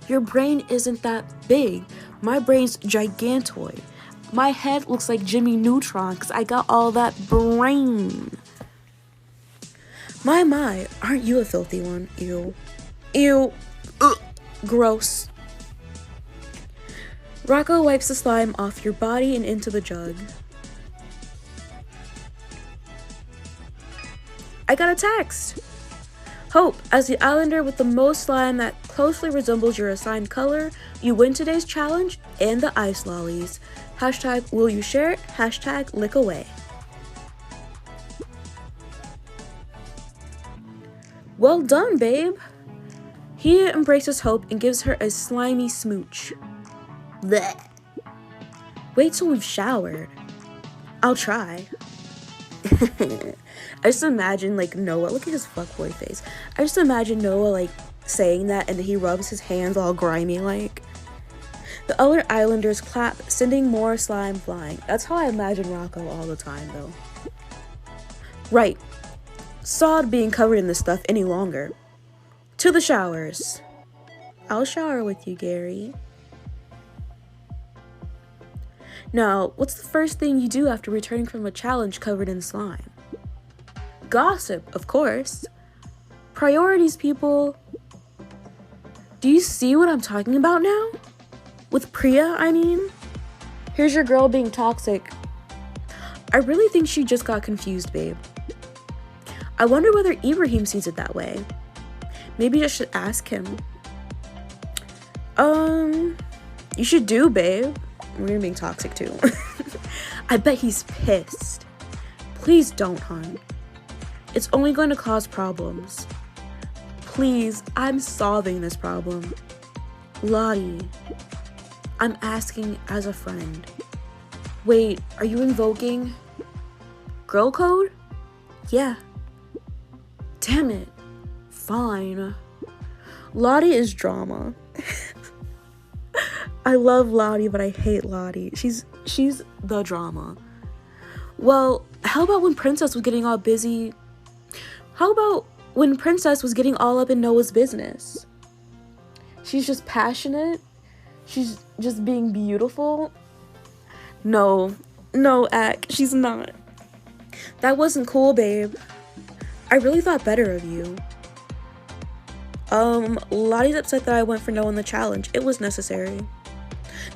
Your brain isn't that big. My brain's gigantoid. My head looks like Jimmy Neutron 'cause I got all that brain. My, aren't you a filthy one? Ew. Ew. Ugh. Gross. Rocco wipes the slime off your body and into the jug. I got a text. Hope, as the islander with the most slime that closely resembles your assigned color, you win today's challenge and the ice lollies. Hashtag will you share it? Hashtag lick away. Well done, babe. He embraces Hope and gives her a slimy smooch. Blech. Wait till we've showered. I'll try. I just imagine like Noah, look at his fuckboy face. I just imagine Noah like saying that and he rubs his hands all grimy like. The other islanders clap, sending more slime flying. That's how I imagine Rocco all the time though. Right. Sod being covered in this stuff any longer. To the showers. I'll shower with you, Gary. Now, what's the first thing you do after returning from a challenge covered in slime? Gossip, of course. Priorities, people. Do you see what I'm talking about now? With Priya, I mean? Here's your girl being toxic. I really think she just got confused, babe. I wonder whether Ibrahim sees it that way. Maybe I should ask him. You should do, babe. We're being toxic too. I bet he's pissed. Please don't, hon. It's only going to cause problems. Please, I'm solving this problem. Lottie, I'm asking as a friend. Wait, are you invoking girl code? Yeah. Damn it. Fine. Lottie is drama. I love Lottie, but I hate Lottie. She's the drama. Well, how about when Princess was getting all busy? How about when Princess was getting all up in Noah's business? She's just passionate. She's just being beautiful. No, Ak, she's not. That wasn't cool, babe. I really thought better of you. Lottie's upset that I went for Noah in the challenge. It was necessary.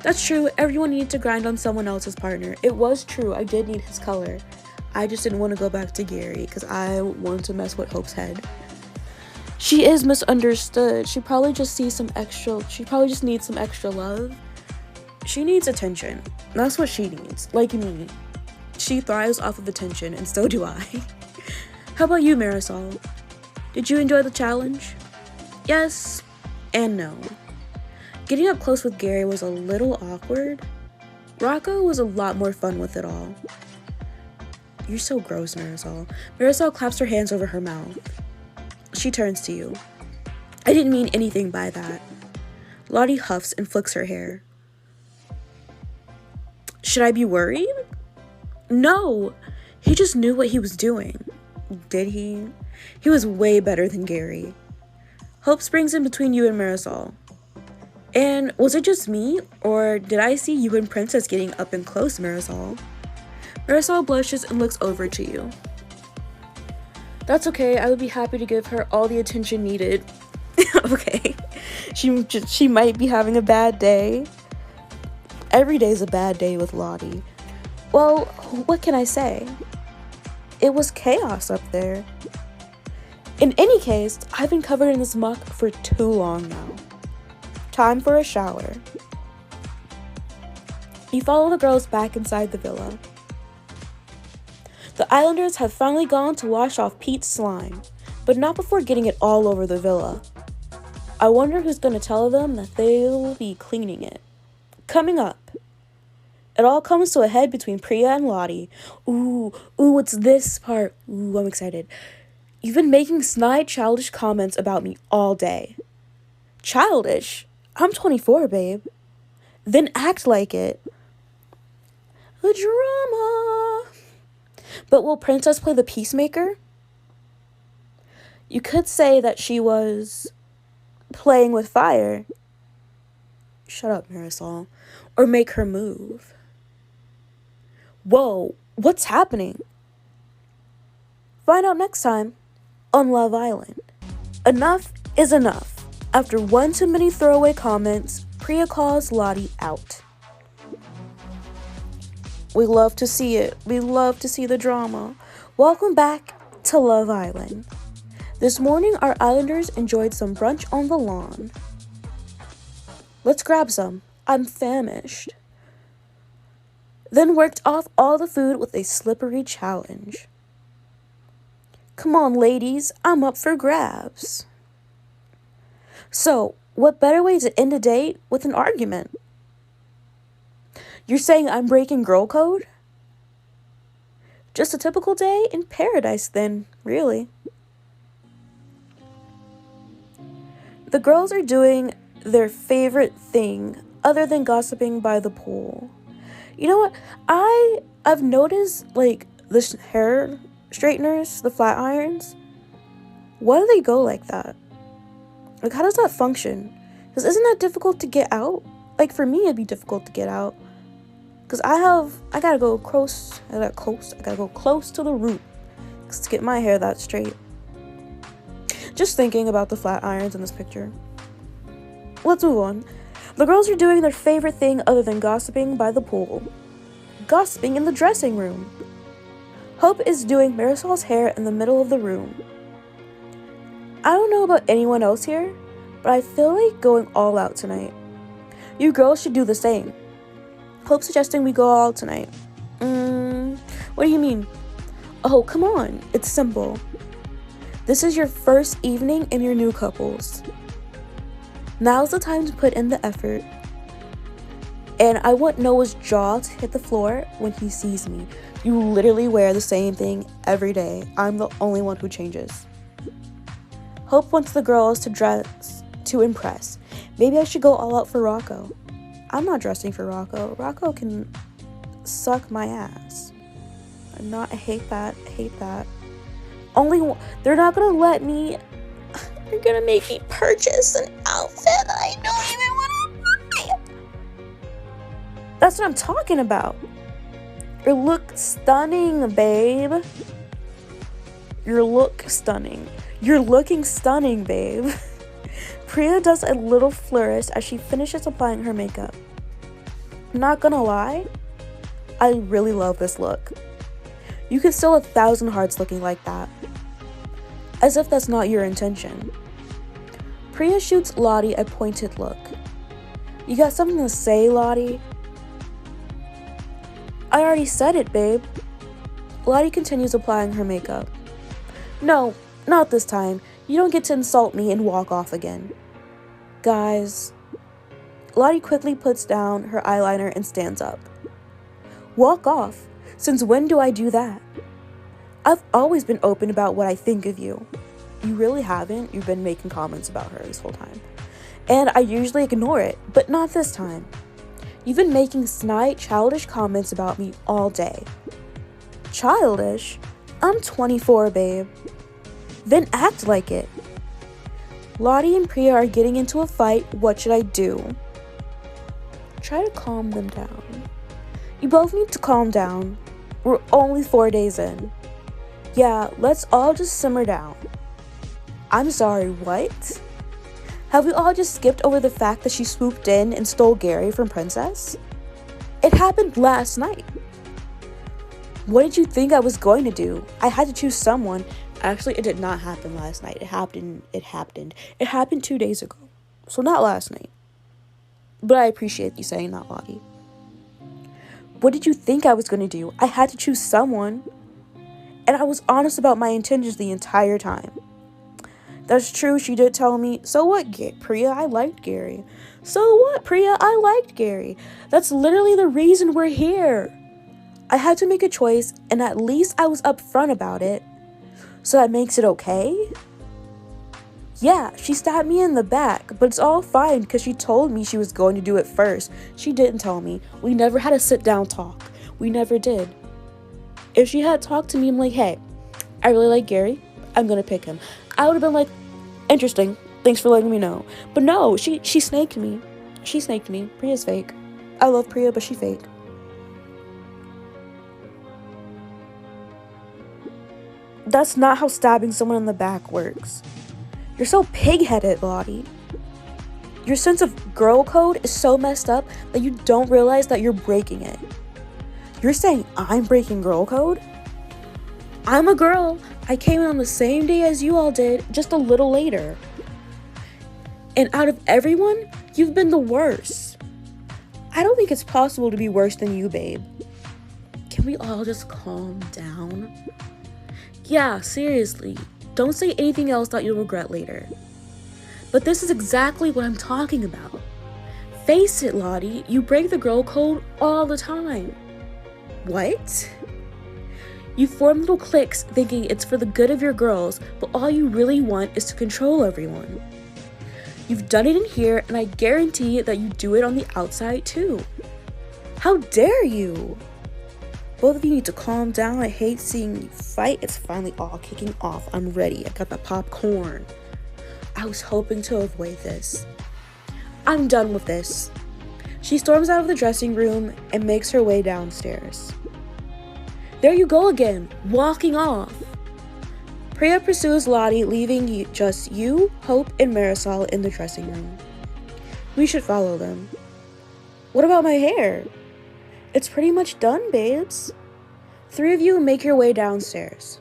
That's true, everyone needed to grind on someone else's partner. It was true, I did need his color. I just didn't want to go back to Gary because I wanted to mess with Hope's head. She is misunderstood. She probably just needs some extra love. She needs attention. That's what she needs. Like me. She thrives off of attention, and so do I. How about you, Marisol? Did you enjoy the challenge? Yes and no. Getting up close with Gary was a little awkward. Rocco was a lot more fun with it all. You're so gross, Marisol. Marisol claps her hands over her mouth. She turns to you. I didn't mean anything by that. Lottie huffs and flicks her hair. Should I be worried? No! He just knew what he was doing. Did he? He was way better than Gary. Hope springs in between you and Marisol. And was it just me, or did I see you and Princess getting up and close, Marisol? Marisol blushes and looks over to you. That's okay, I would be happy to give her all the attention needed. Okay. She might be having a bad day. Every day's a bad day with Lottie. Well, what can I say? It was chaos up there. In any case, I've been covered in this muck for too long now. Time for a shower. You follow the girls back inside the villa. The Islanders have finally gone to wash off Pete's slime, but not before getting it all over the villa. I wonder who's going to tell them that they'll be cleaning it. Coming up. It all comes to a head between Priya and Lottie. Ooh, what's this part? Ooh, I'm excited. You've been making snide, childish comments about me all day. Childish? I'm 24, babe. Then act like it. The drama. But will Princess play the peacemaker? You could say that she was playing with fire. Shut up, Marisol. Or make her move. Whoa, what's happening? Find out next time on Love Island. Enough is enough. After one too many throwaway comments, Priya calls Lottie out. We love to see it. We love to see the drama. Welcome back to Love Island. This morning, our Islanders enjoyed some brunch on the lawn. Let's grab some. I'm famished. Then worked off all the food with a slippery challenge. Come on, ladies. I'm up for grabs. So, what better way to end a date with an argument? You're saying I'm breaking girl code? Just a typical day in paradise then, really. The girls are doing their favorite thing other than gossiping by the pool. You know what? I've noticed, like, the hair straighteners, the flat irons. Why do they go like that? Like, how does that function? Because isn't that difficult to get out? Like, for me, it'd be difficult to get out. Because I gotta go close to the root to get my hair that straight. Just thinking about the flat irons in this picture. Let's move on. The girls are doing their favorite thing other than gossiping by the pool. Gossiping in the dressing room. Hope is doing Marisol's hair in the middle of the room. I don't know about anyone else here, but I feel like going all out tonight. You girls should do the same. Hope suggesting we go all out tonight. What do you mean? Oh, come on. It's simple. This is your first evening and you're new couples. Now's the time to put in the effort. And I want Noah's jaw to hit the floor when he sees me. You literally wear the same thing every day. I'm the only one who changes. Hope wants the girls to dress to impress. Maybe I should go all out for Rocco. I'm not dressing for Rocco. Rocco can suck my ass. I hate that. They're not gonna let me. They're gonna make me purchase an outfit that I don't even want to buy. That's what I'm talking about. Your look stunning, babe. Your look stunning. You're looking stunning, babe. Priya does a little flourish as she finishes applying her makeup. Not gonna lie, I really love this look. You could steal 1,000 hearts looking like that. As if that's not your intention. Priya shoots Lottie a pointed look. You got something to say, Lottie? I already said it, babe. Lottie continues applying her makeup. No, not this time. You don't get to insult me and walk off again. Guys. Lottie quickly puts down her eyeliner and stands up. Walk off? Since when do I do that? I've always been open about what I think of you. You really haven't. You've been making comments about her this whole time. And I usually ignore it, but not this time. You've been making snide, childish comments about me all day. Childish? I'm 24, babe. Then act like it. Lottie and Priya are getting into a fight. What should I do? Try to calm them down. You both need to calm down. We're only 4 days in. Yeah, let's all just simmer down. I'm sorry, what? Have we all just skipped over the fact that she swooped in and stole Gary from Princess? It happened last night. What did you think I was going to do? I had to choose someone. Actually, it did not happen last night. It happened 2 days ago. So not last night. But I appreciate you saying that, Lottie. What did you think I was going to do? I had to choose someone. And I was honest about my intentions the entire time. That's true, she did tell me. So what, Priya? I liked Gary. So what, Priya? I liked Gary. That's literally the reason we're here. I had to make a choice, and at least I was upfront about it. So that makes it okay? Yeah, she stabbed me in the back, but it's all fine because she told me she was going to do it first. She didn't tell me. We never had a sit-down talk. We never did. If she had talked to me, I'm like, hey, I really like Gary. I'm going to pick him. I would have been like, interesting. Thanks for letting me know. But no, she snaked me. She snaked me. Priya's fake. I love Priya, but she fake. That's not how stabbing someone in the back works. You're so pig-headed, Lottie. Your sense of girl code is so messed up that you don't realize that you're breaking it. You're saying I'm breaking girl code? I'm a girl. I came in on the same day as you all did, just a little later. And out of everyone, you've been the worst. I don't think it's possible to be worse than you, babe. Can we all just calm down? Yeah, seriously. Don't say anything else that you'll regret later. But this is exactly what I'm talking about. Face it, Lottie, you break the girl code all the time. What? You form little cliques thinking it's for the good of your girls, but all you really want is to control everyone. You've done it in here, and I guarantee that you do it on the outside too. How dare you? Both of you need to calm down. I hate seeing you fight. It's finally all kicking off. I'm ready. I got the popcorn. I was hoping to avoid this. I'm done with this. She storms out of the dressing room and makes her way downstairs. There you go again, walking off. Priya pursues Lottie, leaving just you, Hope, and Marisol in the dressing room. We should follow them. What about my hair? It's pretty much done, babes. 3 of you make your way downstairs.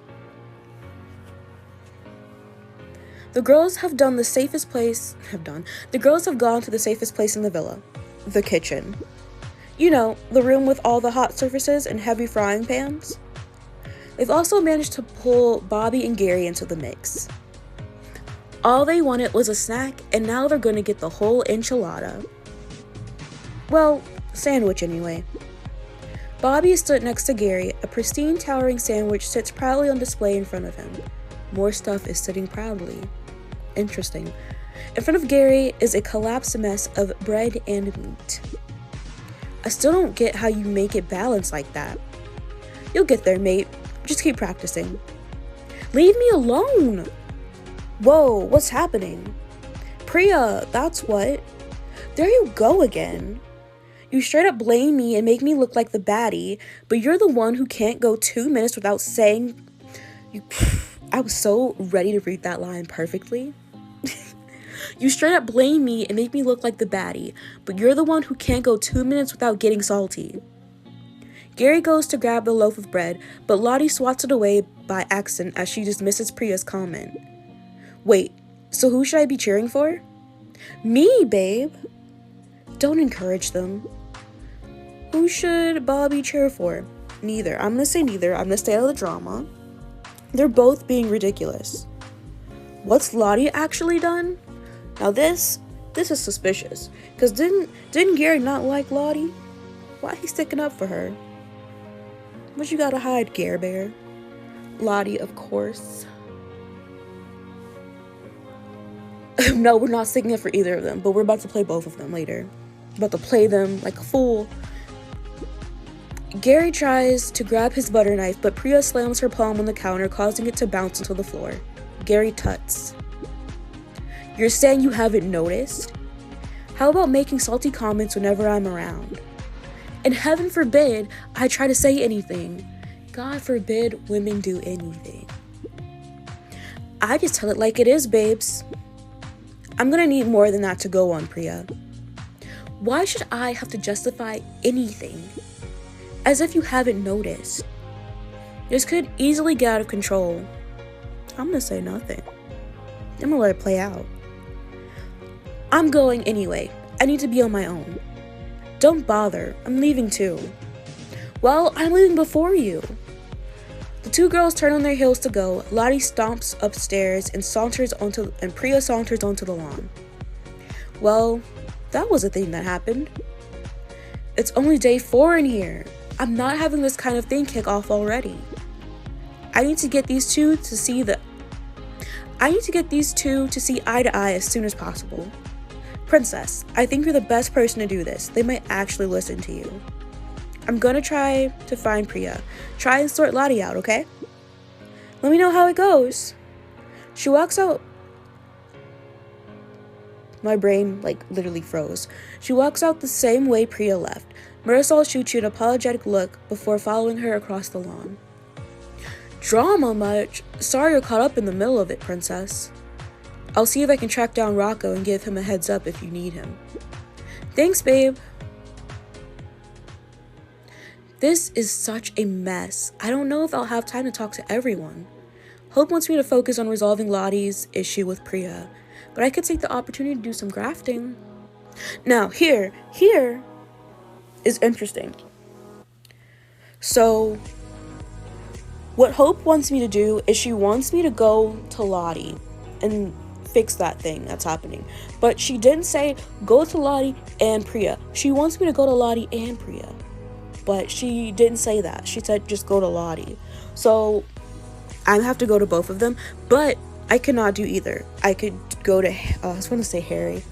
The girls have gone to the safest place in the villa. The kitchen. You know, the room with all the hot surfaces and heavy frying pans. They've also managed to pull Bobby and Gary into the mix. All they wanted was a snack, and now they're gonna get the whole enchilada. Well, sandwich anyway. Bobby is stood next to Gary. A pristine, towering sandwich sits proudly on display in front of him. More stuff is sitting proudly. Interesting. In front of Gary is a collapsed mess of bread and meat. I still don't get how you make it balanced like that. You'll get there, mate. Just keep practicing. Leave me alone! Whoa, what's happening? Priya, that's what. There you go again. You straight up blame me and make me look like the baddie, but you're the one who can't go 2 minutes without saying... I was so ready to read that line perfectly. You straight up blame me and make me look like the baddie, but you're the one who can't go 2 minutes without getting salty. Gary goes to grab the loaf of bread, but Lottie swats it away by accident as she dismisses Priya's comment. Wait, So who should I be cheering for? Me, babe. Don't encourage them. Who should Bobby cheer for? Neither. I'm gonna say neither. I'm gonna stay out of the drama. They're both being ridiculous. What's Lottie actually done? Now this is suspicious. Cause didn't Gary not like Lottie? Why he sticking up for her? What you gotta hide, Gare Bear? Lottie, of course. No, we're not sticking up for either of them, but we're about to play both of them later. About to play them like a fool. Gary tries to grab his butter knife, but Priya slams her palm on the counter, causing it to bounce onto the floor. Gary tuts. You're saying you haven't noticed? How about making salty comments whenever I'm around? And heaven forbid I try to say anything. God forbid women do anything. I just tell it like it is, babes. I'm gonna need more than that to go on, Priya. Why should I have to justify anything? As if you haven't noticed. This could easily get out of control. I'm gonna say nothing. I'm gonna let it play out. I'm going anyway. I need to be on my own. Don't bother. I'm leaving too. Well, I'm leaving before you. The two girls turn on their heels to go. Lottie stomps upstairs and Priya saunters onto the lawn. Well, that was a thing that happened. It's only day 4 in here. I'm not having this kind of thing kick off already. I need to get these two to see eye to eye as soon as possible. Princess, I think you're the best person to do this. They might actually listen to you. I'm gonna try to find Priya. Try and sort Lottie out, okay? Let me know how it goes. She walks out. My brain, literally froze. She walks out the same way Priya left. Marisol shoots you an apologetic look before following her across the lawn. Drama much? Sorry you're caught up in the middle of it, Princess. I'll see if I can track down Rocco and give him a heads up if you need him. Thanks, babe. This is such a mess. I don't know if I'll have time to talk to everyone. Hope wants me to focus on resolving Lottie's issue with Priya, but I could take the opportunity to do some grafting. Now, here is interesting. So, what Hope wants me to do is she wants me to go to Lottie and fix that thing that's happening. But she didn't say go to Lottie and Priya. She wants me to go to Lottie and Priya. But she didn't say that. She said just go to Lottie. So I have to go to both of them. But I cannot do either. I could go to, I was going to say Harry.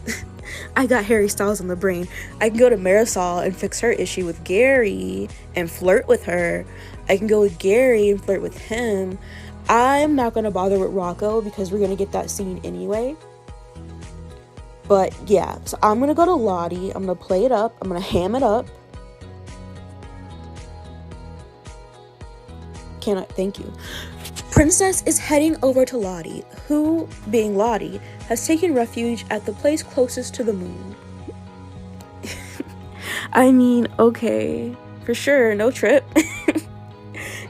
I got Harry Styles on the brain. I can go to Marisol and fix her issue with Gary and flirt with her. I can go with Gary and flirt with him. I'm not going to bother with Rocco because we're going to get that scene anyway. But yeah, so I'm going to go to Lottie. I'm going to play it up. I'm going to ham it up. Thank you. Princess is heading over to Lottie, who, being Lottie, has taken refuge at the place closest to the moon. I mean, okay, for sure, no trip.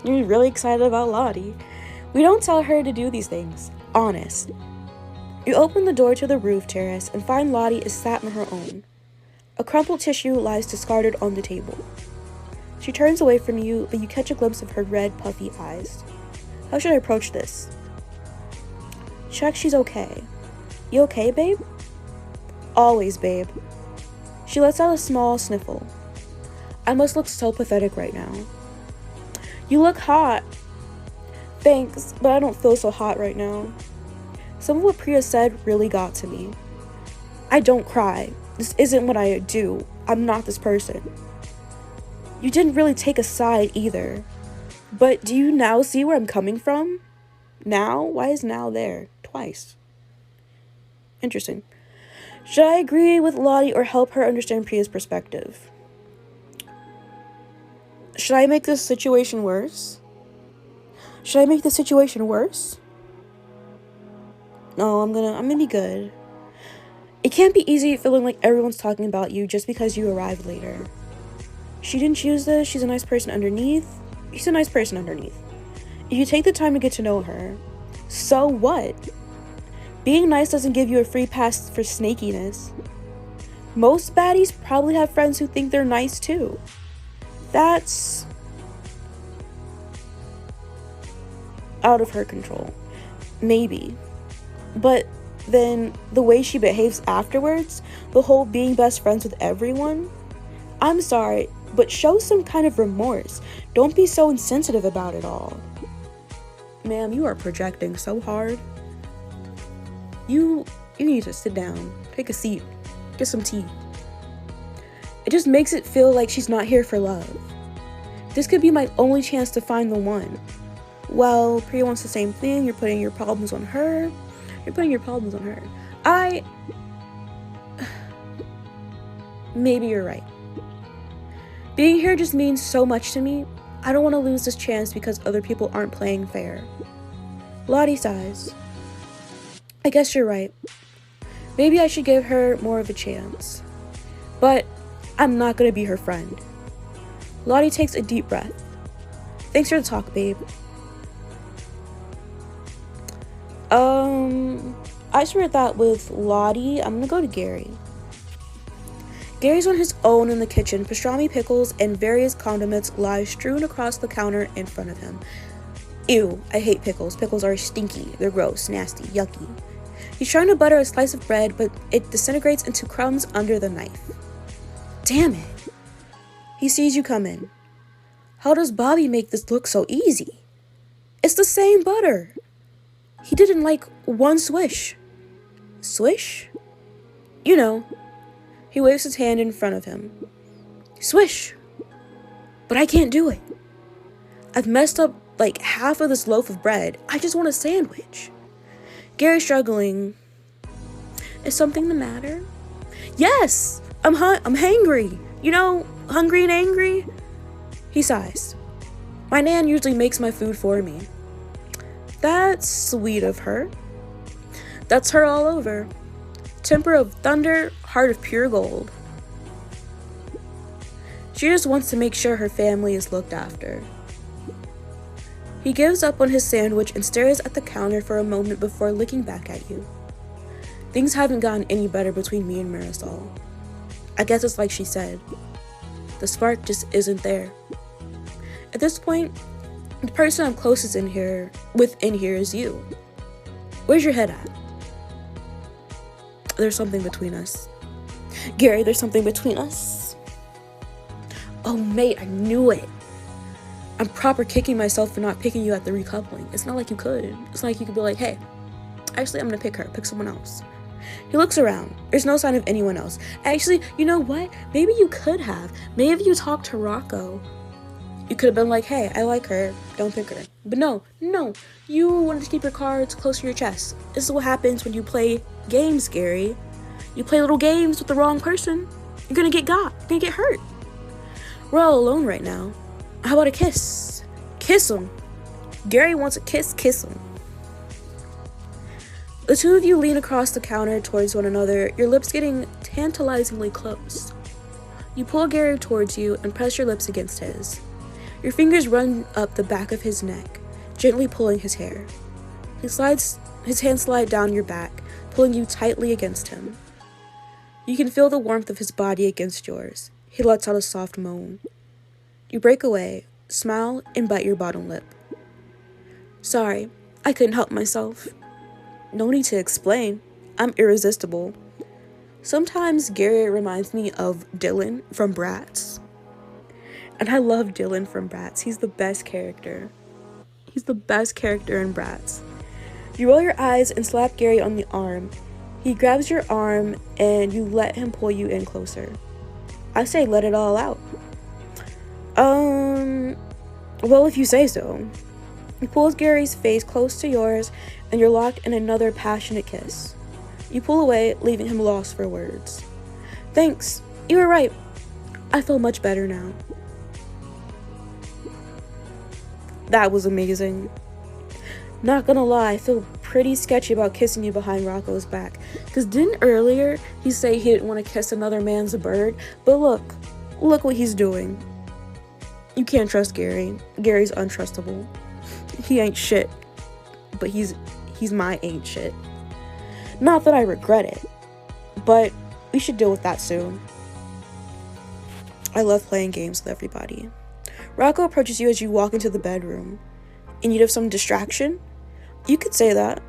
You're really excited about Lottie. We don't tell her to do these things. Honest. You open the door to the roof terrace and find Lottie is sat on her own. A crumpled tissue lies discarded on the table. She turns away from you, but you catch a glimpse of her red, puffy eyes. How should I approach this? Check she's okay. You okay, babe? Always, babe. She lets out a small sniffle. I must look so pathetic right now. You look hot. Thanks, but I don't feel so hot right now. Some of what Priya said really got to me. I don't cry. This isn't what I do. I'm not this person. You didn't really take a side either. But do you now see where I'm coming from? Now? Why is now there? Twice. Interesting. Should I agree with Lottie or help her understand Priya's perspective? Should I make this situation worse? Should I make the situation worse? No, I'm gonna be good. It can't be easy feeling like everyone's talking about you just because you arrived later. She didn't choose this. She's a nice person underneath. He's a nice person underneath. If you take the time to get to know her, so what? Being nice doesn't give you a free pass for snakiness. Most baddies probably have friends who think they're nice too. That's out of her control. Maybe. But then the way she behaves afterwards, the whole being best friends with everyone, I'm sorry, but show some kind of remorse. Don't be so insensitive about it all. Ma'am, you are projecting so hard. You need to sit down, take a seat, get some tea. It just makes it feel like she's not here for love. This could be my only chance to find the one. Well, Priya wants the same thing. You're putting your problems on her. Maybe you're right. Being here just means so much to me. I don't want to lose this chance because other people aren't playing fair. Lottie sighs. I guess you're right. Maybe I should give her more of a chance. But I'm not going to be her friend. Lottie takes a deep breath. Thanks for the talk, babe. I shared that with Lottie. I'm gonna go to Gary. Gary's on his own in the kitchen. Pastrami pickles and various condiments lie strewn across the counter in front of him. Ew, I hate pickles. Pickles are stinky. They're gross, nasty, yucky. He's trying to butter a slice of bread, but it disintegrates into crumbs under the knife. Damn it. He sees you come in. How does Bobby make this look so easy? It's the same butter. He did in like one swish. Swish? You know. He waves his hand in front of him. Swish. But I can't do it. I've messed up like half of this loaf of bread. I just want a sandwich. Gary's struggling. Is something the matter? Yes! I'm hangry. You know, hungry and angry? He sighs. My nan usually makes my food for me. That's sweet of her. That's her all over. Temper of thunder, heart of pure gold. She just wants to make sure her family is looked after. He gives up on his sandwich and stares at the counter for a moment before looking back at you. Things haven't gotten any better between me and Marisol. I guess it's like she said. The spark just isn't there. At this point, the person I'm closest in here is you. Where's your head at? There's something between us. Gary, there's something between us. Oh, mate, I knew it. I'm proper kicking myself for not picking you at the recoupling. It's not like you could. It's not like you could be like, hey, actually, I'm gonna pick her. Pick someone else. He looks around. There's no sign of anyone else. Actually, you know what? Maybe you could have. Maybe if you talked to Rocco, you could have been like, hey, I like her. Don't pick her. But no. You wanted to keep your cards close to your chest. This is what happens when you play games, Gary. You play little games with the wrong person. You're gonna get got. You're gonna get hurt. We're all alone right now. How about a kiss? Kiss him. Gary wants a kiss. Kiss him. The two of you lean across the counter towards one another, your lips getting tantalizingly close. You pull Gary towards you and press your lips against his. Your fingers run up the back of his neck, gently pulling his hair. His hands slide down your back, pulling you tightly against him. You can feel the warmth of his body against yours. He lets out a soft moan. You break away, smile, and bite your bottom lip. Sorry, I couldn't help myself. No need to explain. I'm irresistible. Sometimes Gary reminds me of Dylan from Bratz. And I love Dylan from Bratz. He's the best character. He's the best character in Bratz. You roll your eyes and slap Gary on the arm. He grabs your arm and you let him pull you in closer. I say let it all out. Well, if you say so. He pulls Gary's face close to yours and you're locked in another passionate kiss. You pull away, leaving him lost for words. Thanks. You were right. I feel much better now. That was amazing. Not gonna lie, I feel pretty sketchy about kissing you behind Rocco's back. Because didn't earlier he say he didn't want to kiss another man's bird? But look what he's doing. You can't trust Gary. Gary's untrustable. He ain't shit. But he's my ain't shit. Not that I regret it, but we should deal with that soon. I love playing games with everybody. Rocco approaches you as you walk into the bedroom. In need of some distraction? You could say that.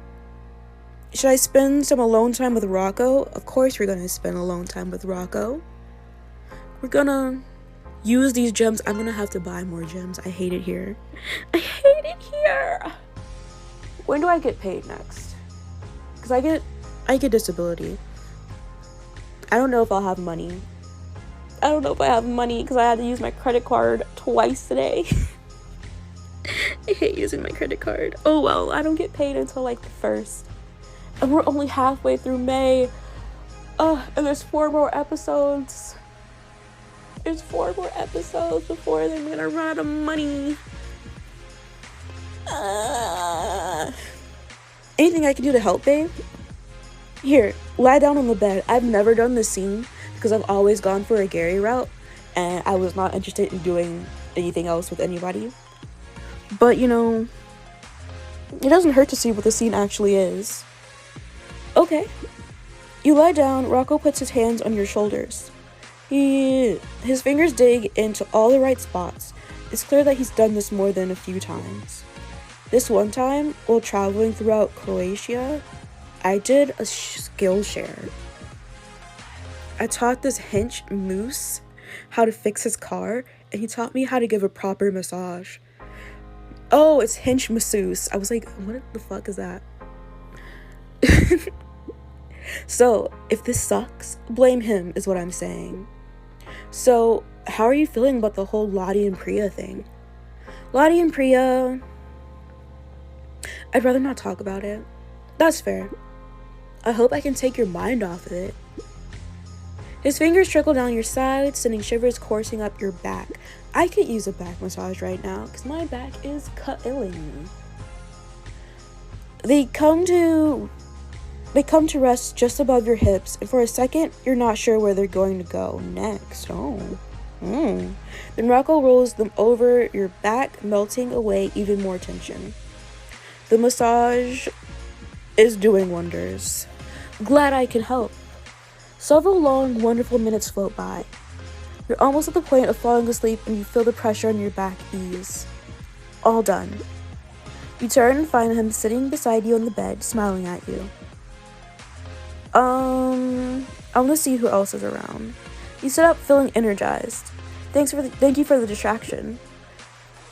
Should I spend some alone time with Rocco? Of course we're gonna spend alone time with Rocco. We're gonna use these gems. I'm gonna have to buy more gems. I hate it here. I hate it here. When do I get paid next? Because I get disability. I don't know if I'll have money. I don't know if I have money because I had to use my credit card twice today. I hate using my credit card. Oh well, I don't get paid until like the 1st. And we're only halfway through May. And there's 4 more episodes. There's 4 more episodes before they're gonna run out of money. Anything I can do to help, babe? Here, lie down on the bed. I've never done this scene because I've always gone for a Gary route and I was not interested in doing anything else with anybody. But, you know, it doesn't hurt to see what the scene actually is. Okay. You lie down, Rocco puts his hands on your shoulders. His fingers dig into all the right spots. It's clear that he's done this more than a few times. This one time, while traveling throughout Croatia, I did a skill share. I taught this hench moose how to fix his car, and he taught me how to give a proper massage. Oh, it's hench masseuse. I was like, what the fuck is that? So, if this sucks, blame him is what I'm saying. So, how are you feeling about the whole Lottie and Priya thing? Lottie and Priya... I'd rather not talk about it. That's fair. I hope I can take your mind off of it. His fingers trickle down your side, sending shivers coursing up your back. I could use a back massage right now, because my back is killing me. They come to rest just above your hips, and for a second, you're not sure where they're going to go next. Then Rocco rolls them over your back, melting away even more tension. The massage is doing wonders. Glad I can help. Several long, wonderful minutes float by. You're almost at the point of falling asleep and you feel the pressure on your back ease. All done. You turn and find him sitting beside you on the bed, smiling at you. I'm gonna see who else is around. You sit up feeling energized. Thank you for the distraction.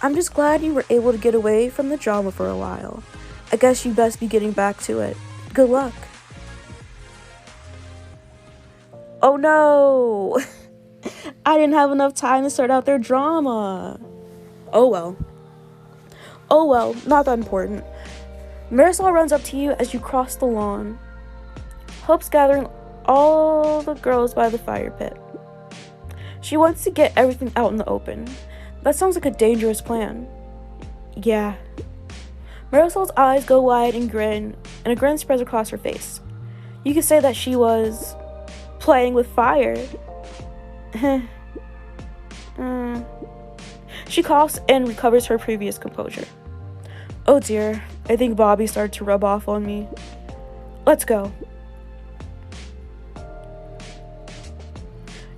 I'm just glad you were able to get away from the drama for a while. I guess you best be getting back to it. Good luck. Oh no! I didn't have enough time to sort out their drama. Oh well, not that important. Marisol runs up to you as you cross the lawn. Hope's gathering all the girls by the fire pit. She wants to get everything out in the open. That sounds like a dangerous plan. Yeah. Marisol's eyes go wide and a grin spreads across her face. You could say that she was playing with fire. She coughs and recovers her previous composure. Oh dear, I think Bobby started to rub off on me. Let's go.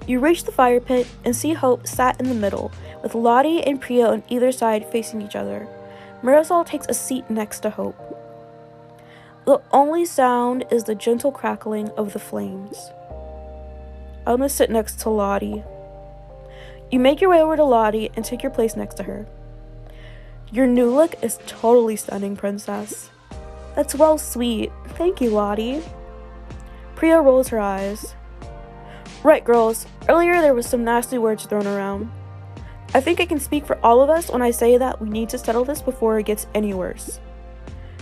You reach the fire pit and see Hope sat in the middle, with Lottie and Priya on either side facing each other. Marisol takes a seat next to Hope. The only sound is the gentle crackling of the flames. I'm gonna sit next to Lottie. You make your way over to Lottie and take your place next to her. Your new look is totally stunning, princess. That's well sweet. Thank you, Lottie. Priya rolls her eyes. Right, girls. Earlier there was some nasty words thrown around. I think I can speak for all of us when I say that we need to settle this before it gets any worse.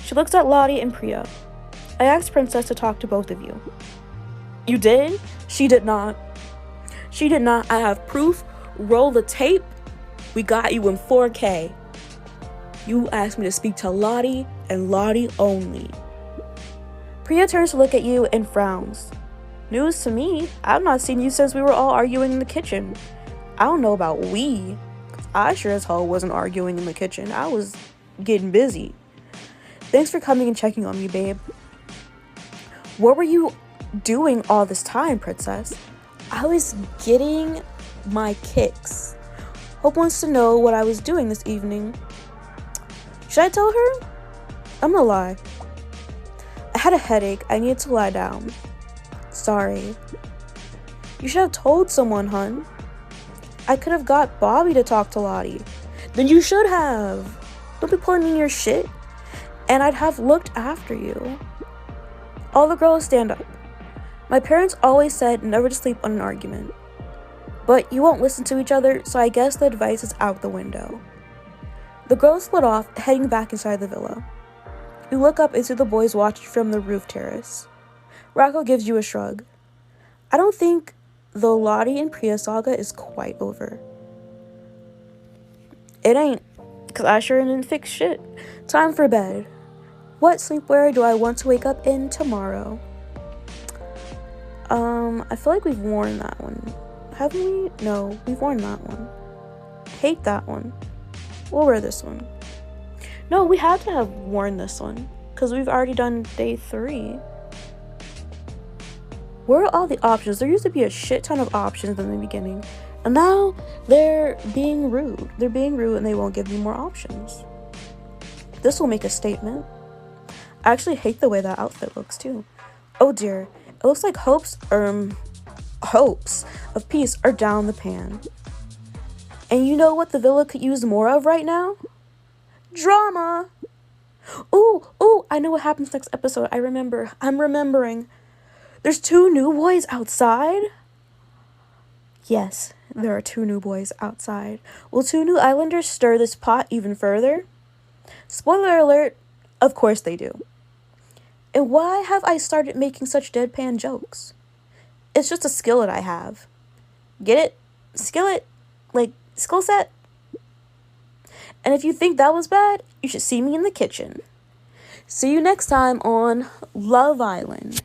She looks at Lottie and Priya. I asked Princess to talk to both of you. You did? She did not. She did not. I have proof. Roll the tape. We got you in 4K. You asked me to speak to Lottie and Lottie only. Priya turns to look at you and frowns. News to me. I've not seen you since we were all arguing in the kitchen. I don't know about we. I sure as hell wasn't arguing in the kitchen. I was getting busy. Thanks for coming and checking on me, babe. What were you doing all this time, princess? I was getting my kicks. Hope wants to know what I was doing this evening. Should I tell her? I'm gonna lie. I had a headache. I needed to lie down. Sorry. You should have told someone, hun. I could have got Bobby to talk to Lottie. Then you should have. Don't be pulling in your shit. And I'd have looked after you. All the girls stand up. My parents always said never to sleep on an argument. But you won't listen to each other, so I guess the advice is out the window. The girls split off, heading back inside the villa. You look up and see the boys watching from the roof terrace. Rocco gives you a shrug. I don't think the Lottie and Priya saga is quite over. It ain't, because I sure didn't fix shit. Time for bed. What sleepwear do I want to wake up in tomorrow? I feel like we've worn that one. Haven't we? No, we've worn that one. Hate that one. We'll wear this one. No, we had to have worn this one, because we've already done day 3. Where are all the options? There used to be a shit ton of options in the beginning. And now they're being rude. They're being rude and they won't give you more options. This will make a statement. I actually hate the way that outfit looks too. Oh dear. It looks like hopes of peace are down the pan. And you know what the villa could use more of right now? Drama! Ooh, I know what happens next episode. I'm remembering. There's 2 new boys outside? Yes, there are 2 new boys outside. Will 2 new islanders stir this pot even further? Spoiler alert, of course they do. And why have I started making such deadpan jokes? It's just a skillet I have. Get it? Skillet? Like, skill set? And if you think that was bad, you should see me in the kitchen. See you next time on Love Island.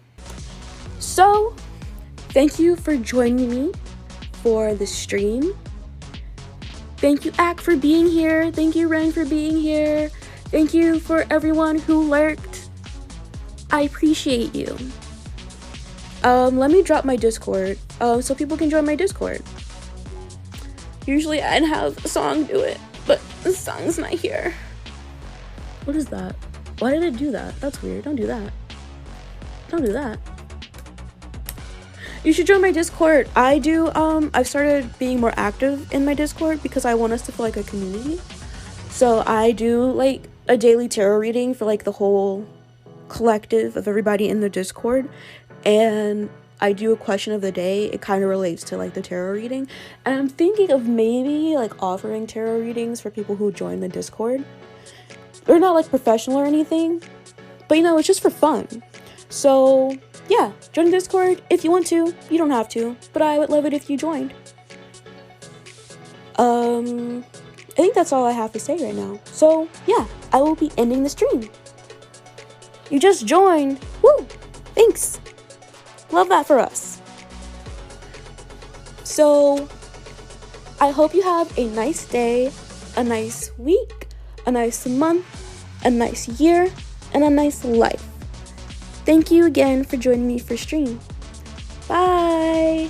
So, thank you for joining me for the stream. Thank you, Ak, for being here. Thank you, Ren, for being here. Thank you for everyone who lurked. I appreciate you. Let me drop my Discord so people can join my Discord. Usually I'd have a song do it, but the song's not here. What is that? Why did it do that? That's weird. Don't do that. Don't do that. You should join my Discord. I've started being more active in my Discord because I want us to feel like a community. So I do like a daily tarot reading for like the whole collective of everybody in the Discord. And I do a question of the day. It kind of relates to like the tarot reading. And I'm thinking of maybe like offering tarot readings for people who join the Discord. They're not like professional or anything, but you know, it's just for fun. So yeah, join the Discord if you want to. You don't have to, but I would love it if you joined. I think that's all I have to say right now. So yeah, I will be ending the stream. You just joined. Woo! Thanks. Love that for us. So I hope you have a nice day, a nice week, a nice month, a nice year, and a nice life. Thank you again for joining me for stream. Bye!